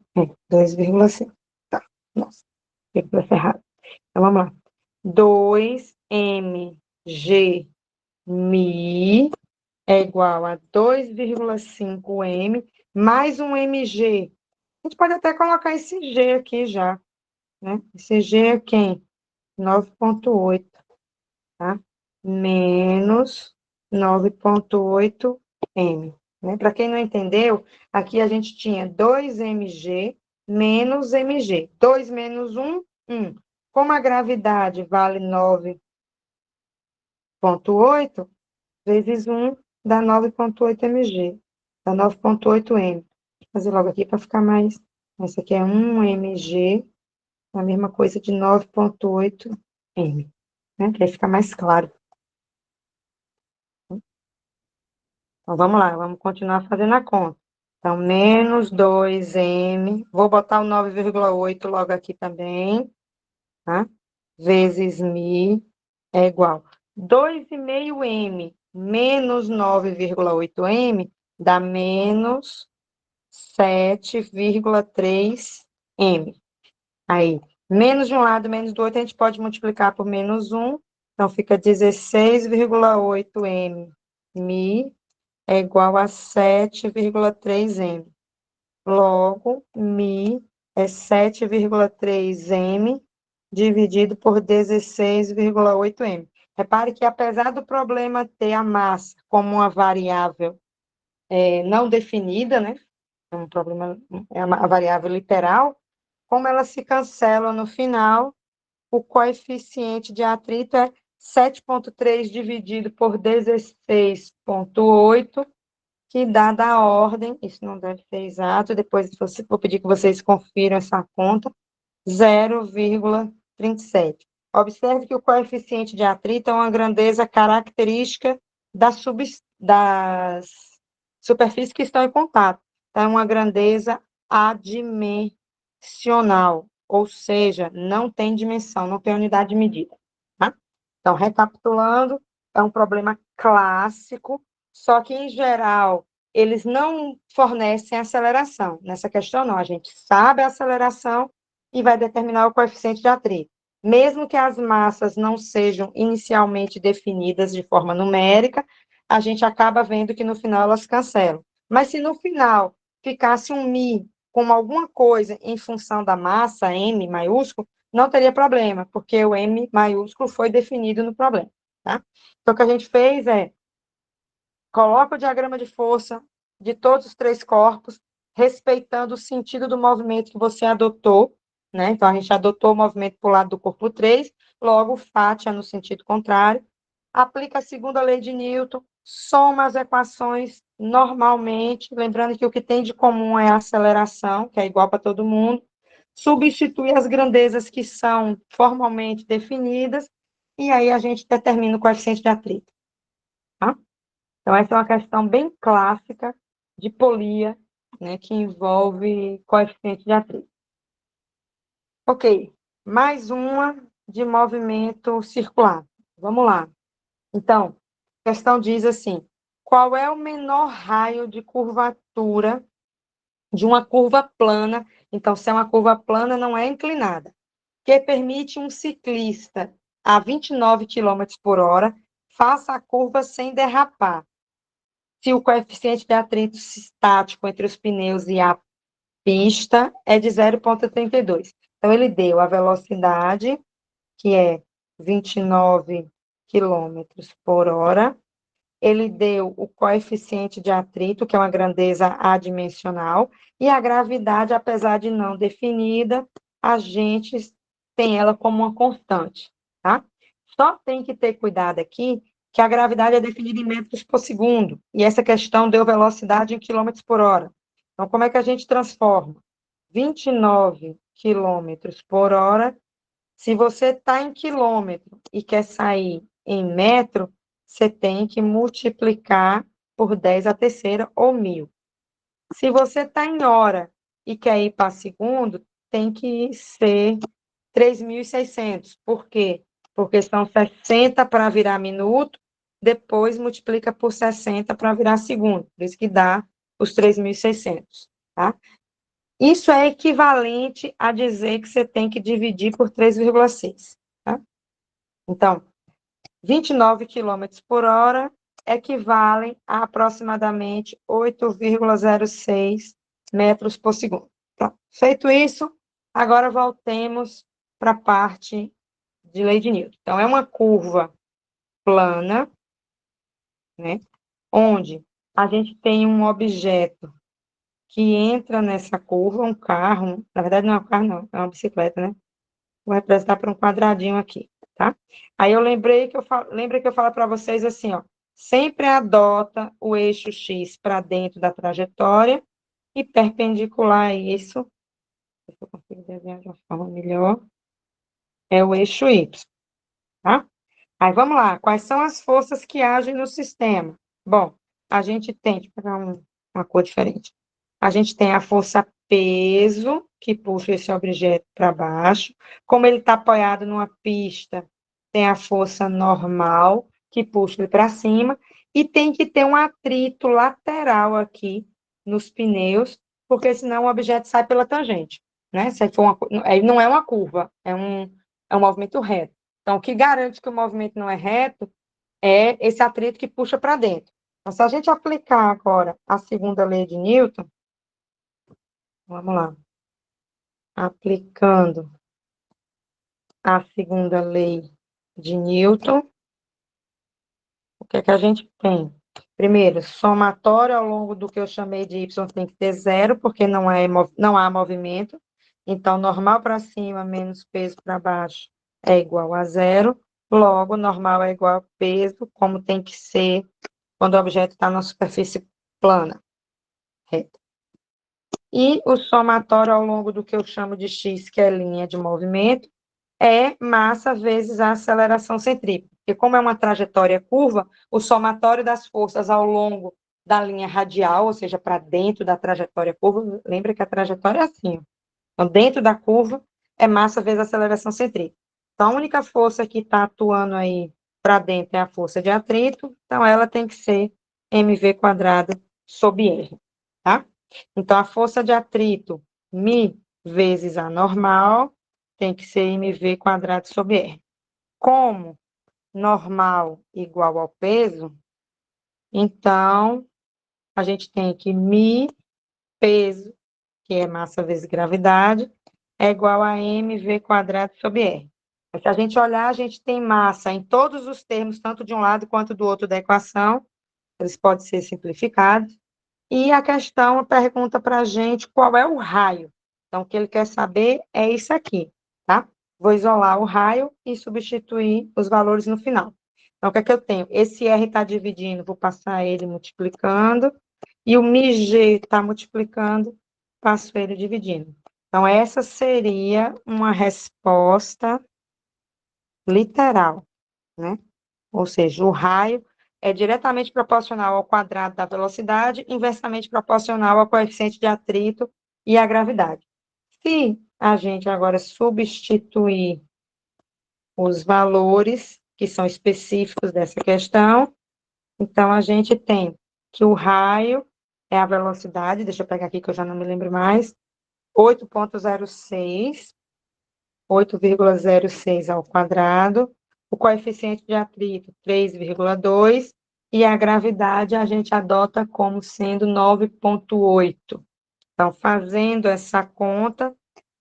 2,5. Tá, nossa, ficou errado. Então, vamos lá. 2mg mi é igual a 2,5m mais um mg. A gente pode até colocar esse g aqui já, né? Esse g é quem? 9,8, tá? Menos 9,8m. Né? Para quem não entendeu, aqui a gente tinha 2mg menos mg. 2 menos 1, 1. Como a gravidade vale 9 9,8 vezes 1 dá 9,8 mg. Dá 9,8 m. Vou fazer logo aqui para ficar mais... Essa aqui é 1 mg, a mesma coisa de 9,8 m. Né? Que aí fica mais claro. Então, vamos lá, vamos continuar fazendo a conta. Então, menos 2m, vou botar o 9,8 logo aqui também, tá? Vezes μ é igual. 2,5m menos 9,8m dá menos 7,3m. Aí, menos de um lado, menos do outro, a gente pode multiplicar por menos 1, então fica 16,8m. μ é igual a 7,3m. Logo, μ é 7,3m dividido por 16,8m. Repare que, apesar do problema ter a massa como uma variável não definida, né? É um problema, é uma variável literal, como ela se cancela no final, o coeficiente de atrito é 7,3 dividido por 16,8, que dada a ordem, isso não deve ser exato, depois vou pedir que vocês confiram essa conta, 0,37. Observe que o coeficiente de atrito é uma grandeza característica das superfícies que estão em contato. Então, é uma grandeza adimensional, ou seja, não tem dimensão, não tem unidade de medida. Tá? Então, recapitulando, é um problema clássico, só que, em geral, eles não fornecem aceleração. Nessa questão, não. A gente sabe a aceleração e vai determinar o coeficiente de atrito. Mesmo que as massas não sejam inicialmente definidas de forma numérica, a gente acaba vendo que no final elas cancelam. Mas se no final ficasse um μ com alguma coisa em função da massa, M maiúsculo, não teria problema, porque o M maiúsculo foi definido no problema. Tá? Então, o que a gente fez é coloca o diagrama de força de todos os três corpos, respeitando o sentido do movimento que você adotou, né? Então, a gente adotou o movimento para o lado do corpo 3, logo o FAT é no sentido contrário. Aplica a segunda lei de Newton, soma as equações normalmente, lembrando que o que tem de comum é a aceleração, que é igual para todo mundo, substitui as grandezas que são formalmente definidas, e aí a gente determina o coeficiente de atrito. Tá? Então, essa é uma questão bem clássica de polia, né, que envolve coeficiente de atrito. Ok, mais uma de movimento circular. Vamos lá. Então, a questão diz assim, qual é o menor raio de curvatura de uma curva plana? Então, se é uma curva plana, não é inclinada, que permite um ciclista a 29 km por hora faça a curva sem derrapar. Se o coeficiente de atrito estático entre os pneus e a pista é de 0,32. Então, ele deu a velocidade, que é 29 km por hora. Ele deu o coeficiente de atrito, que é uma grandeza adimensional, e a gravidade, apesar de não definida, a gente tem ela como uma constante, tá? Só tem que ter cuidado aqui que a gravidade é definida em metros por segundo, e essa questão deu velocidade em quilômetros por hora. Então, como é que a gente transforma? 29 quilômetros por hora, se você está em quilômetro e quer sair em metro, você tem que multiplicar por 10 a terceira ou 1.000. Se você está em hora e quer ir para segundo, tem que ser 3.600. Por quê? Porque são 60 para virar minuto, depois multiplica por 60 para virar segundo. Por isso que dá os 3.600, tá? Isso é equivalente a dizer que você tem que dividir por 3,6. Tá? Então, 29 km por hora equivalem a aproximadamente 8,06 metros por segundo. Pronto. Feito isso, agora voltemos para a parte de lei de Newton. Então, é uma curva plana, né, onde a gente tem um objeto que entra nessa curva, um carro, na verdade não é um carro, não, é uma bicicleta, né? Vou representar por um quadradinho aqui. tá? Aí eu lembrei que lembra que eu falo para vocês assim, ó, sempre adota o eixo X para dentro da trajetória e perpendicular a isso, se eu consigo desenhar de uma forma melhor, é o eixo Y, tá? Aí vamos lá, quais são as forças que agem no sistema? Bom, a gente tem, deixa eu pegar uma cor diferente. A gente tem a força peso, que puxa esse objeto para baixo. Como ele está apoiado numa pista, tem a força normal, que puxa ele para cima. E tem que ter um atrito lateral aqui nos pneus, porque senão o objeto sai pela tangente, né? Se for aí não é uma curva, é um movimento reto. Então, o que garante que o movimento não é reto é esse atrito que puxa para dentro. Então, se a gente aplicar agora a segunda lei de Newton, vamos lá, aplicando a segunda lei de Newton, o que é que a gente tem? Primeiro, somatório ao longo do que eu chamei de y tem que ter zero, porque não há movimento. Então, normal para cima menos peso para baixo é igual a zero. Logo, normal é igual a peso, como tem que ser quando o objeto está na superfície plana, reta. E o somatório ao longo do que eu chamo de x, que é linha de movimento, é massa vezes a aceleração centrípeta. Porque como é uma trajetória curva, o somatório das forças ao longo da linha radial, ou seja, para dentro da trajetória curva, lembra que a trajetória é assim, ó. Então, dentro da curva, é massa vezes a aceleração centrípeta. Então, a única força que está atuando aí para dentro é a força de atrito, então ela tem que ser mv² sobre r, tá? Então, a força de atrito, μ vezes a normal, tem que ser mv² sobre r. Como normal igual ao peso, então, a gente tem que μ, peso, que é massa vezes gravidade, é igual a mv² sobre r. Mas se a gente olhar, a gente tem massa em todos os termos, tanto de um lado quanto do outro da equação, eles podem ser simplificados. E a questão pergunta para a gente qual é o raio. Então, o que ele quer saber é isso aqui, tá? Vou isolar o raio e substituir os valores no final. Então, o que é que eu tenho? Esse R está dividindo, vou passar ele multiplicando, e o μg está multiplicando, passo ele dividindo. Então, essa seria uma resposta literal, né? Ou seja, o raio é diretamente proporcional ao quadrado da velocidade, inversamente proporcional ao coeficiente de atrito e à gravidade. Se a gente agora substituir os valores que são específicos dessa questão, então a gente tem que o raio é a velocidade, deixa eu pegar aqui que eu já não me lembro mais, 8,06 ao quadrado, o coeficiente de atrito 3,2 e a gravidade a gente adota como sendo 9,8. Então, fazendo essa conta,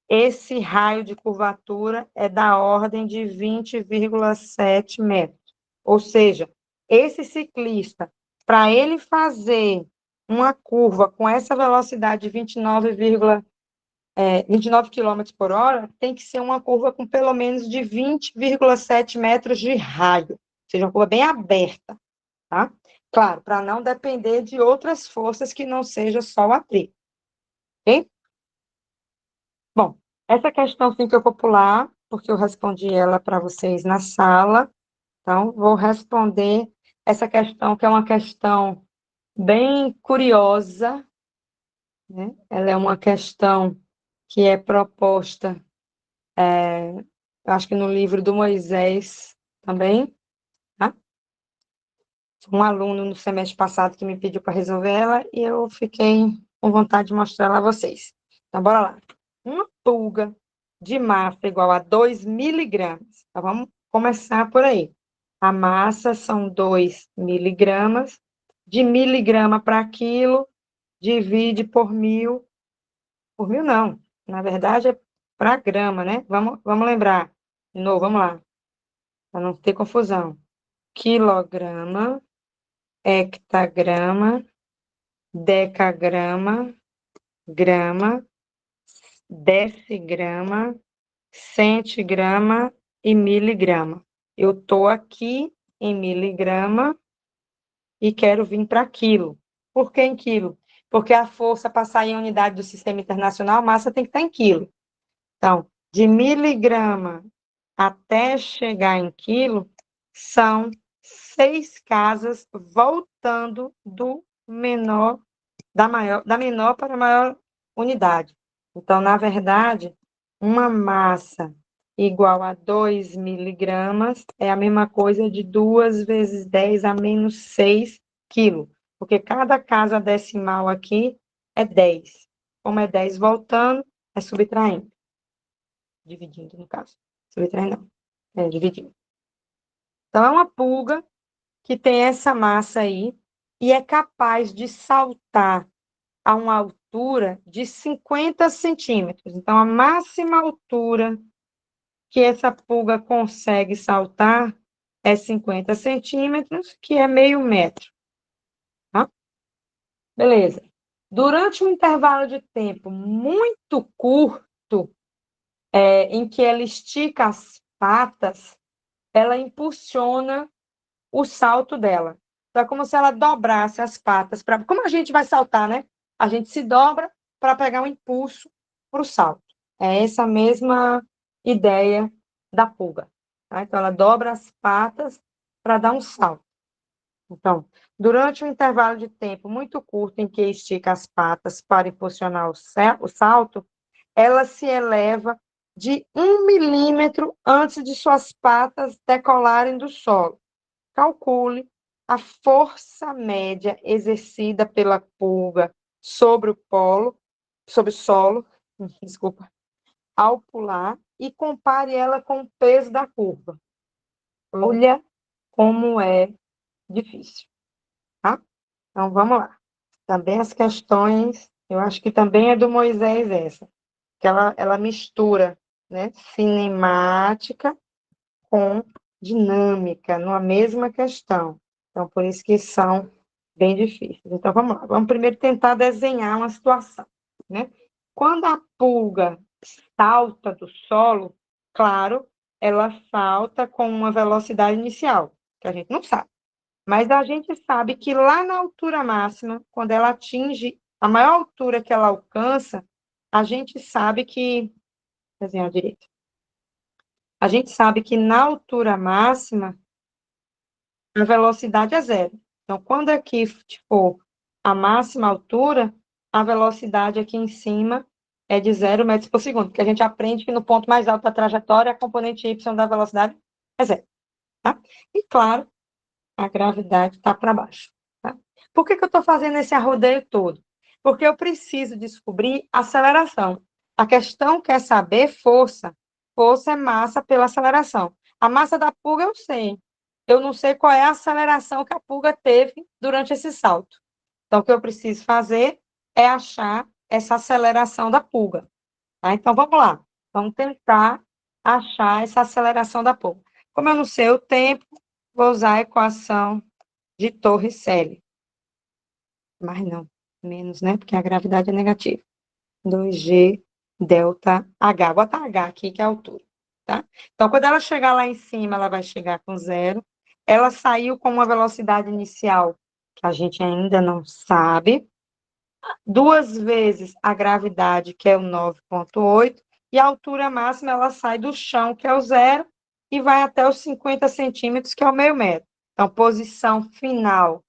esse raio de curvatura é da ordem de 20,7 metros. Ou seja, esse ciclista, para ele fazer uma curva com essa velocidade de 29 km por hora, tem que ser uma curva com pelo menos de 20,7 metros de raio, ou seja, uma curva bem aberta, tá? Claro, para não depender de outras forças que não seja só o atrito, ok? Bom, essa questão fica popular, porque eu respondi ela para vocês na sala, então vou responder essa questão, que é uma questão bem curiosa, né? Ela é uma questão que é proposta, eu acho que no livro do Moisés também, tá? Um aluno no semestre passado que me pediu para resolver ela e eu fiquei com vontade de mostrar ela a vocês. Então, bora lá. Uma pulga de massa igual a 2 miligramas. Então, vamos começar por aí. A massa são 2 miligramas. De miligrama para quilo, divide por mil. Por mil, não. Na verdade, é para grama, né? Vamos lembrar. De novo, vamos lá. Para não ter confusão. Quilograma, hectagrama, decagrama, grama, decigrama, centigrama e miligrama. Eu estou aqui em miligrama e quero vir para quilo. Por que em quilo? Porque a força para sair em unidade do sistema internacional, a massa tem que estar em quilo. Então, de miligrama até chegar em quilo, são 6 casas voltando da menor para a maior unidade. Então, na verdade, uma massa igual a 2 miligramas é a mesma coisa de 2 vezes 10 a menos 6 quilos, porque cada casa decimal aqui é 10. Como é 10 voltando, é subtraindo. Dividindo, no caso. Subtraindo não, é dividindo. Então, é uma pulga que tem essa massa aí e é capaz de saltar a uma altura de 50 centímetros. Então, a máxima altura que essa pulga consegue saltar é 50 centímetros, que é meio metro. Tá? Beleza. Durante um intervalo de tempo muito curto, em que ela estica as patas, ela impulsiona o salto dela. Então, é como se ela dobrasse as patas. Como a gente vai saltar, né? A gente se dobra para pegar um impulso para o salto. É essa mesma ideia da pulga. Tá? Então, ela dobra as patas para dar um salto. Então, durante um intervalo de tempo muito curto em que estica as patas para impulsionar o salto, ela se eleva de 1 milímetro antes de suas patas decolarem do solo. Calcule a força média exercida pela pulga sobre sobre o solo, desculpa, ao pular, e compare ela com o peso da curva. Olha como é difícil, tá? Então, vamos lá. Também as questões, eu acho que também é do Moisés essa, que ela mistura, né, cinemática com dinâmica, numa mesma questão. Então, por isso que são bem difíceis. Então, vamos lá. Vamos primeiro tentar desenhar uma situação, né? Quando a pulga salta do solo, claro, ela salta com uma velocidade inicial, que a gente não sabe. Mas a gente sabe que lá na altura máxima, quando ela atinge a maior altura que ela alcança, a gente sabe que... Desenhar direito. A gente sabe que na altura máxima, a velocidade é zero. Então, quando aqui for a máxima altura, a velocidade aqui em cima é de 0 metros por segundo, porque a gente aprende que no ponto mais alto da trajetória, a componente y da velocidade é zero. Tá? E, claro, a gravidade está para baixo. Tá? Por que eu estou fazendo esse arrodeio todo? Porque eu preciso descobrir aceleração. A questão quer saber força. Força é massa pela aceleração. A massa da pulga eu sei. Eu não sei qual é a aceleração que a pulga teve durante esse salto. Então, o que eu preciso fazer é achar essa aceleração da pulga. Tá? Então, vamos lá. Vamos tentar achar essa aceleração da pulga. Como eu não sei o tempo, vou usar a equação de Torricelli. Mas não, menos, né? Porque a gravidade é negativa. 2G delta H. Bota H aqui, que é a altura. Tá? Então, quando ela chegar lá em cima, ela vai chegar com zero. Ela saiu com uma velocidade inicial que a gente ainda não sabe. 2 vezes a gravidade, que é o 9,8. E a altura máxima, ela sai do chão, que é o zero, e vai até os 50 centímetros, que é o meio metro. Então, posição final,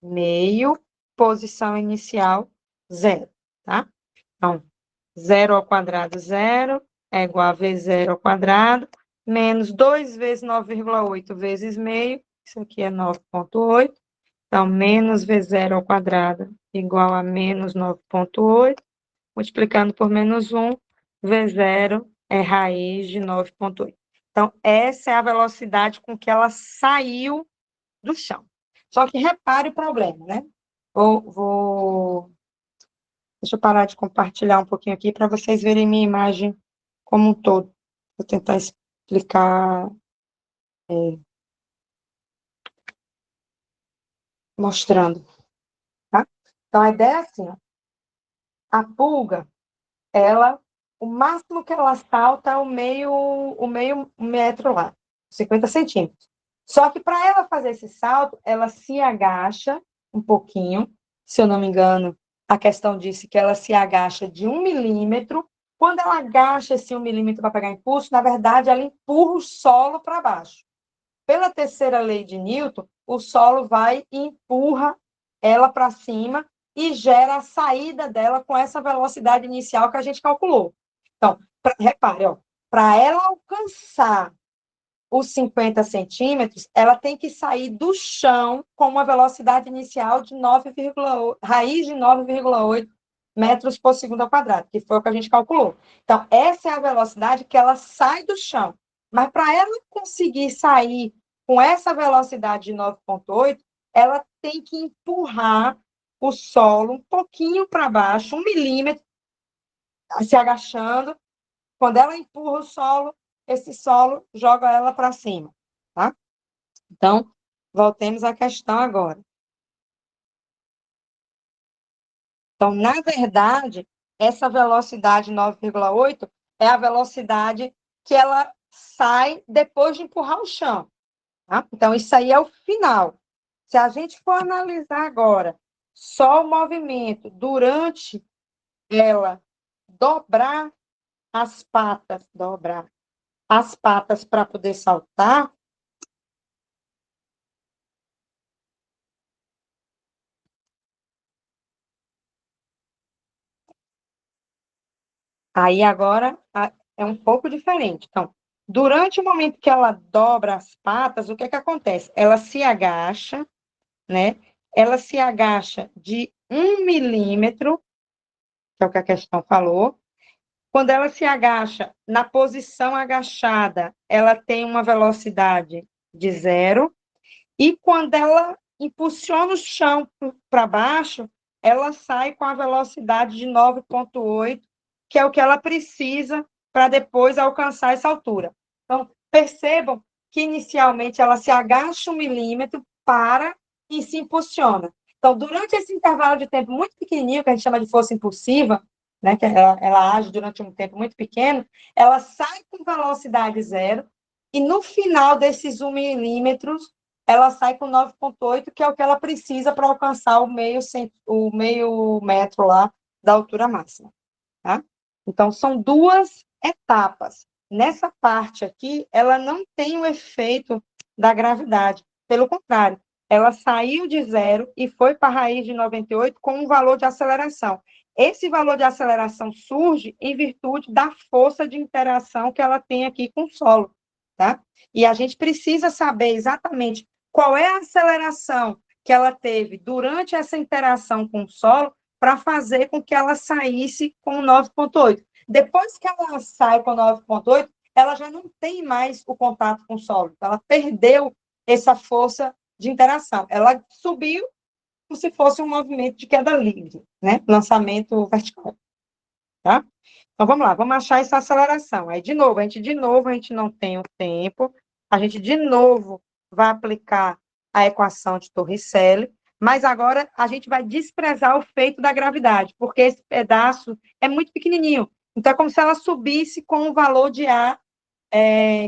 meio, posição inicial, zero, tá? Então, 0 ao quadrado, zero, é igual a V0 ao quadrado, menos 2 vezes 9,8 vezes meio, isso aqui é 9,8, então, menos V0 ao quadrado igual a menos 9,8, multiplicando por menos 1, V0 é raiz de 9,8. Então, essa é a velocidade com que ela saiu do chão. Só que repare o problema, né? Deixa eu parar de compartilhar um pouquinho aqui para vocês verem minha imagem como um todo. Vou tentar explicar, mostrando, tá? Então, a ideia é assim, ó. A pulga, ela o máximo que ela salta é o meio metro lá, 50 centímetros. Só que para ela fazer esse salto, ela se agacha um pouquinho, se eu não me engano, a questão disse que ela se agacha de 1 milímetro. Quando ela agacha esse 1 milímetro para pegar impulso, na verdade, ela empurra o solo para baixo. Pela terceira lei de Newton, o solo vai e empurra ela para cima e gera a saída dela com essa velocidade inicial que a gente calculou. Então, repare, para ela alcançar os 50 centímetros, ela tem que sair do chão com uma velocidade inicial de 9,8, raiz de 9,8 metros por segundo ao quadrado, que foi o que a gente calculou. Então, essa é a velocidade que ela sai do chão. Mas para ela conseguir sair com essa velocidade de 9,8, ela tem que empurrar o solo um pouquinho para baixo, 1 milímetro, se agachando. Quando ela empurra o solo, esse solo joga ela para cima, tá? Então, voltemos à questão agora. Então, na verdade, essa velocidade 9,8 é a velocidade que ela sai depois de empurrar o chão, tá? Então, isso aí é o final. Se a gente for analisar agora só o movimento durante ela dobrar as patas para poder saltar, aí agora é um pouco diferente. Então, durante o momento que ela dobra as patas, o que é que acontece? Ela se agacha, né? Ela se agacha de 1 milímetro, que é o que a questão falou. Quando ela se agacha na posição agachada, ela tem uma velocidade de 0. E quando ela impulsiona o chão para baixo, ela sai com a velocidade de 9,8, que é o que ela precisa para depois alcançar essa altura. Então, percebam que inicialmente ela se agacha 1 milímetro, para e se impulsiona. Então, durante esse intervalo de tempo muito pequenininho, que a gente chama de força impulsiva, né, que ela age durante um tempo muito pequeno, ela sai com velocidade 0, e no final desses 1 milímetros, ela sai com 9,8, que é o que ela precisa para alcançar o meio metro lá da altura máxima, tá? Então, são duas etapas. Nessa parte aqui, ela não tem o efeito da gravidade. Pelo contrário, ela saiu de 0 e foi para a raiz de 98 com um valor de aceleração. Esse valor de aceleração surge em virtude da força de interação que ela tem aqui com o solo, tá? E a gente precisa saber exatamente qual é a aceleração que ela teve durante essa interação com o solo para fazer com que ela saísse com 9,8. Depois que ela sai com 9,8, ela já não tem mais o contato com o solo. Ela perdeu essa força de interação. Ela subiu como se fosse um movimento de queda livre, né? Lançamento vertical, tá? Então, vamos lá, vamos achar essa aceleração. Aí, de novo, a gente não tem o tempo, a gente, de novo, vai aplicar a equação de Torricelli, mas agora a gente vai desprezar o feito da gravidade, porque esse pedaço é muito pequenininho. Então, é como se ela subisse com o valor de A,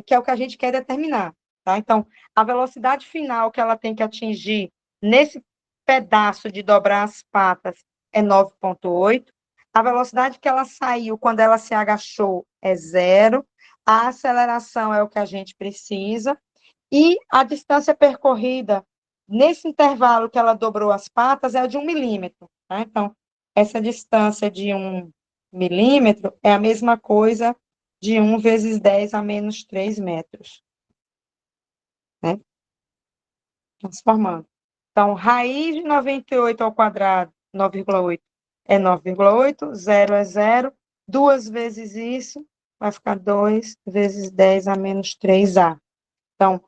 que é o que a gente quer determinar, tá? Então, a velocidade final que ela tem que atingir nesse pedaço de dobrar as patas é 9,8. A velocidade que ela saiu quando ela se agachou é 0. A aceleração é o que a gente precisa. E a distância percorrida nesse intervalo que ela dobrou as patas é de 1 milímetro. Tá? Então, essa distância de 1 milímetro é a mesma coisa de 1 vezes 10 a menos 3 metros. Né? Transformando. Então, raiz de 98 ao quadrado, 9,8 é 9,8, 0 é 0, 2 vezes isso, vai ficar 2 vezes 10 a menos 3A. Então,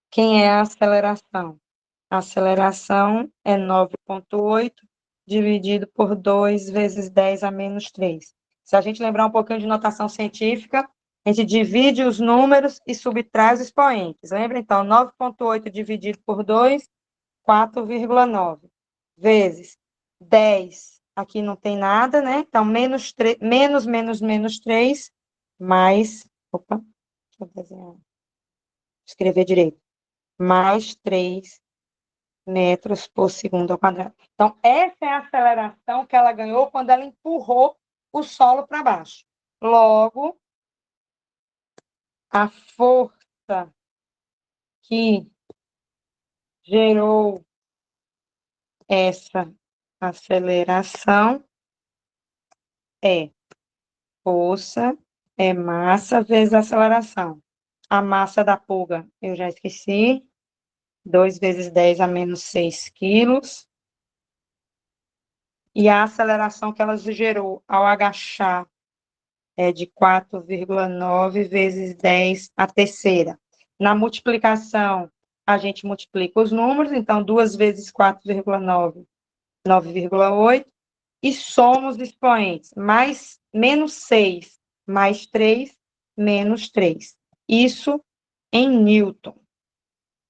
quem é a aceleração? A aceleração é 9,8 dividido por 2 vezes 10 a menos 3. Se a gente lembrar um pouquinho de notação científica, a gente divide os números e subtrai os expoentes. Lembra, então, 9,8 dividido por 2, 4,9, vezes 10 aqui não tem nada, né? Então, menos 3, mais, opa, deixa eu desenhar, escrever direito, mais 3 metros por segundo ao quadrado. Então, essa é a aceleração que ela ganhou quando ela empurrou o solo para baixo. Logo, a força que gerou essa aceleração é força, é massa vezes aceleração. A massa da pulga, eu já esqueci, 2 vezes 10 a menos 6 quilos. E a aceleração que ela gerou ao agachar é de 4,9 vezes 10 a terceira. Na multiplicação, a gente multiplica os números, então 2 vezes 4,9, 9,8, e soma os expoentes, mais menos 6, mais 3, menos 3. Isso em Newton.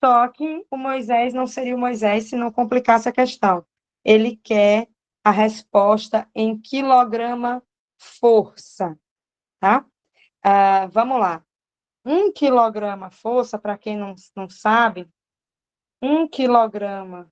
Só que o Moisés não seria o Moisés se não complicasse a questão. Ele quer a resposta em quilograma-força, tá? Vamos lá. 1 quilograma força, para quem não sabe, 1 quilograma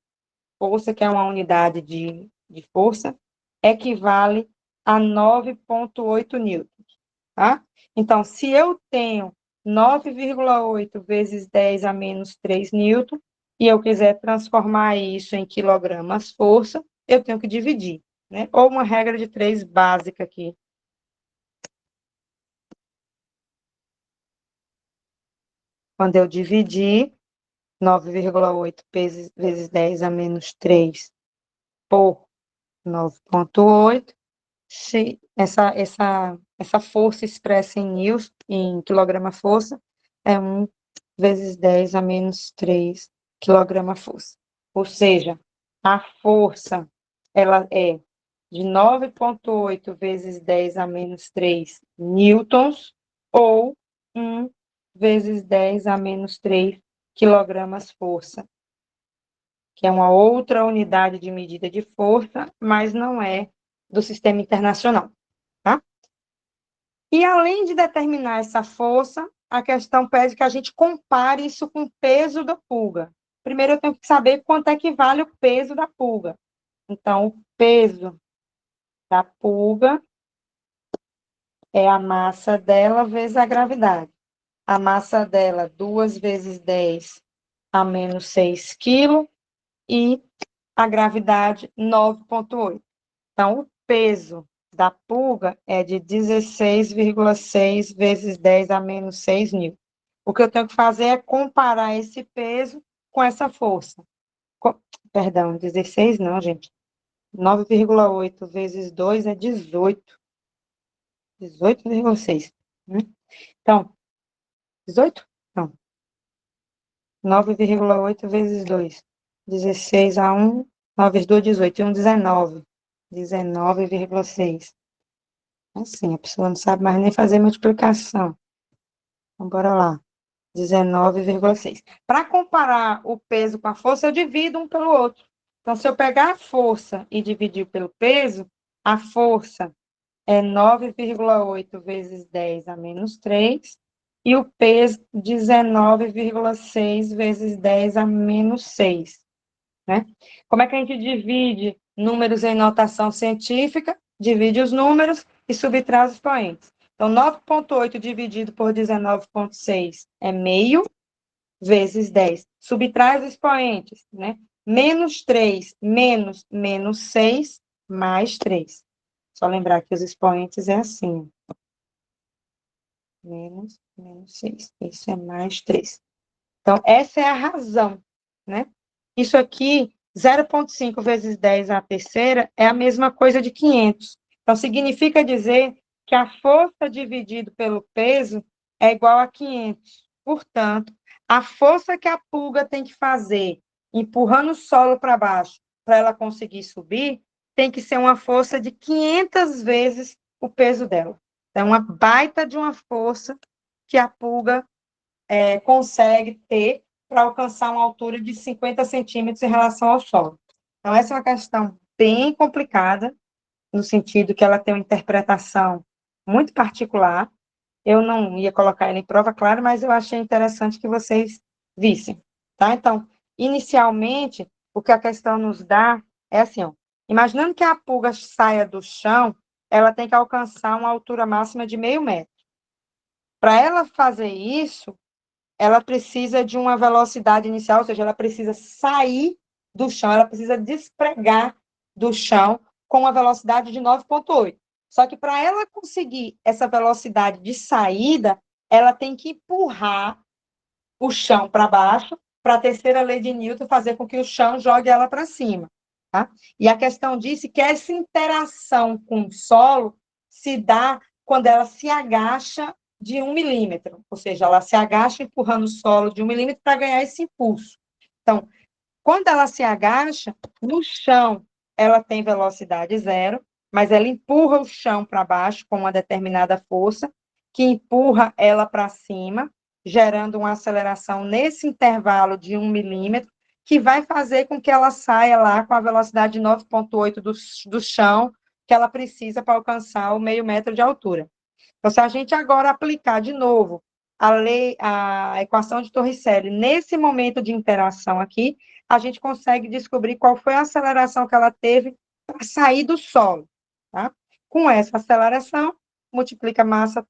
força, que é uma unidade de força, equivale a 9,8 newtons, tá? Então, se eu tenho 9,8 vezes 10 a menos 3 newton, e eu quiser transformar isso em quilogramas força, eu tenho que dividir, né? Ou uma regra de 3 básica aqui. Quando eu dividir 9,8 vezes 10 a menos 3 por 9,8, se essa força expressa em newton, em quilograma-força, é 1 vezes 10 a menos 3 quilograma-força. Ou seja, a força, ela é de 9,8 vezes 10 a menos 3 newtons, ou 1 vezes 10 a menos 3 quilogramas-força, que é uma outra unidade de medida de força, mas não é do sistema internacional, tá? E além de determinar essa força, a questão pede que a gente compare isso com o peso da pulga. Primeiro, eu tenho que saber quanto é que vale o peso da pulga. Então, o peso da pulga é a massa dela vezes a gravidade. A massa dela, 2 vezes 10 a menos 6 quilos, e a gravidade, 9,8. Então, o peso da pulga é de 16,6 vezes 10 a menos 6 newton. O que eu tenho que fazer é comparar esse peso com essa força. Perdão, 16 não, gente. 9,8 vezes 2 é 18. 18,6. Né? Então, 18? Não. 9,8 vezes 2. 16 a 1, 9 vezes 2, 18. E 1, 19. 19,6. Assim, a pessoa não sabe mais nem fazer multiplicação. Então, bora lá. 19,6. Para comparar o peso com a força, eu divido um pelo outro. Então, se eu pegar a força e dividir pelo peso, a força é 9,8 vezes 10 a menos 3, e o peso, 19,6 vezes 10 a menos 6. Né? Como é que a gente divide números em notação científica? Divide os números e subtrai os expoentes. Então, 9,8 dividido por 19,6 é meio, vezes 10. Subtrai os expoentes, né? Menos 3 menos 6, mais 3. Só lembrar que os expoentes é assim. Menos 6. Isso é mais 3. Então, essa é a razão, né? Isso aqui, 0,5 vezes 10 à terceira, é a mesma coisa de 500. Então, significa dizer que a força dividido pelo peso é igual a 500. Portanto, a força que a pulga tem que fazer, empurrando o solo para baixo, para ela conseguir subir, tem que ser uma força de 500 vezes o peso dela. É uma baita de uma força que a pulga consegue ter para alcançar uma altura de 50 centímetros em relação ao solo. Então, essa é uma questão bem complicada, no sentido que ela tem uma interpretação muito particular. Eu não ia colocar ela em prova, claro, mas eu achei interessante que vocês vissem, tá? Então, inicialmente, o que a questão nos dá é assim, ó, imaginando que a pulga saia do chão, ela tem que alcançar uma altura máxima de 0,5 metro. Para ela fazer isso, ela precisa de uma velocidade inicial, ou seja, ela precisa sair do chão, ela precisa despregar do chão com uma velocidade de 9,8. Só que para ela conseguir essa velocidade de saída, ela tem que empurrar o chão para baixo, para a terceira lei de Newton fazer com que o chão jogue ela para cima. Tá? E a questão disse que essa interação com o solo se dá quando ela se agacha de 1 milímetro, ou seja, ela se agacha empurrando o solo de 1 milímetro para ganhar esse impulso. Então, quando ela se agacha, no chão, ela tem velocidade zero, mas ela empurra o chão para baixo com uma determinada força, que empurra ela para cima, gerando uma aceleração nesse intervalo de 1 milímetro, que vai fazer com que ela saia lá com a velocidade de 9,8 do chão, que ela precisa para alcançar o 0,5 metro de altura. Então, se a gente agora aplicar de novo a equação de Torricelli nesse momento de interação aqui, a gente consegue descobrir qual foi a aceleração que ela teve para sair do solo. Tá? Com essa aceleração, multiplica a massa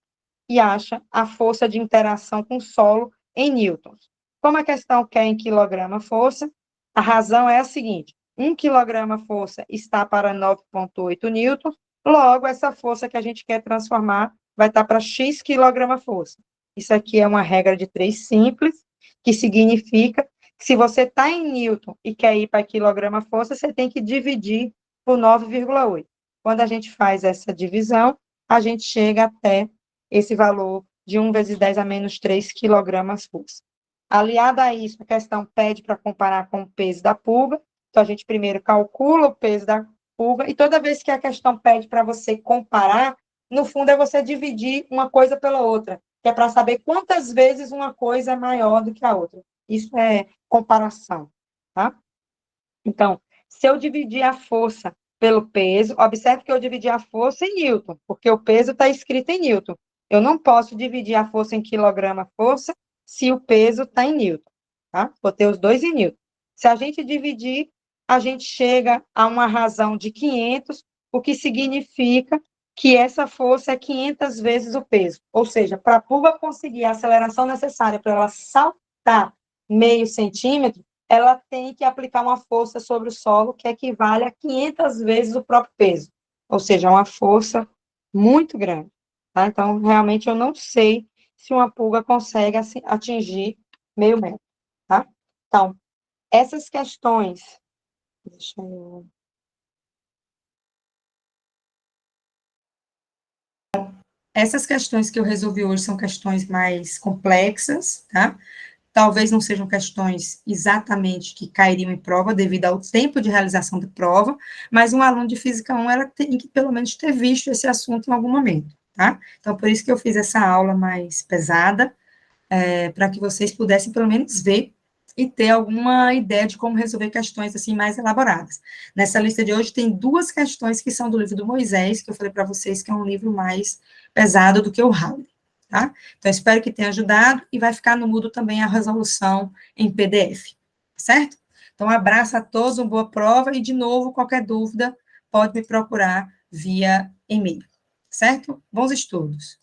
e acha a força de interação com o solo em newtons. Como a questão quer em quilograma-força, a razão é a seguinte: 1 quilograma-força está para 9,8 newtons, logo, essa força que a gente quer transformar vai estar para x quilograma-força. Isso aqui é uma regra de 3 simples, que significa que se você está em newton e quer ir para quilograma-força, você tem que dividir por 9,8. Quando a gente faz essa divisão, a gente chega até esse valor de 1 vezes 10 a menos 3 quilogramas-força. Aliada a isso, a questão pede para comparar com o peso da pulga, então a gente primeiro calcula o peso da pulga, e toda vez que a questão pede para você comparar, no fundo é você dividir uma coisa pela outra, que é para saber quantas vezes uma coisa é maior do que a outra. Isso é comparação, tá? Então, se eu dividir a força pelo peso, observe que eu dividi a força em newton, porque o peso está escrito em newton. Eu não posso dividir a força em quilograma-força se o peso está em newton, tá? Vou ter os dois em newton. Se a gente dividir, a gente chega a uma razão de 500, o que significa que essa força é 500 vezes o peso. Ou seja, para a pulga conseguir a aceleração necessária para ela saltar 0,5 centímetro, ela tem que aplicar uma força sobre o solo que equivale a 500 vezes o próprio peso. Ou seja, uma força muito grande. Tá? Então, realmente, eu não sei se uma pulga consegue atingir 0,5 metro. Tá? Então, essas questões... Deixa eu... Essas questões que eu resolvi hoje são questões mais complexas, tá? Talvez não sejam questões exatamente que cairiam em prova, devido ao tempo de realização da prova, mas um aluno de Física 1, ela tem que, pelo menos, ter visto esse assunto em algum momento, tá? Então, por isso que eu fiz essa aula mais pesada, para que vocês pudessem, pelo menos, ver e ter alguma ideia de como resolver questões, assim, mais elaboradas. Nessa lista de hoje, tem 2 questões que são do livro do Moisés, que eu falei para vocês que é um livro mais pesado do que o Halley. Tá? Então, espero que tenha ajudado e vai ficar no Moodle também a resolução em PDF, certo? Então, um abraço a todos, uma boa prova e, de novo, qualquer dúvida, pode me procurar via e-mail, certo? Bons estudos!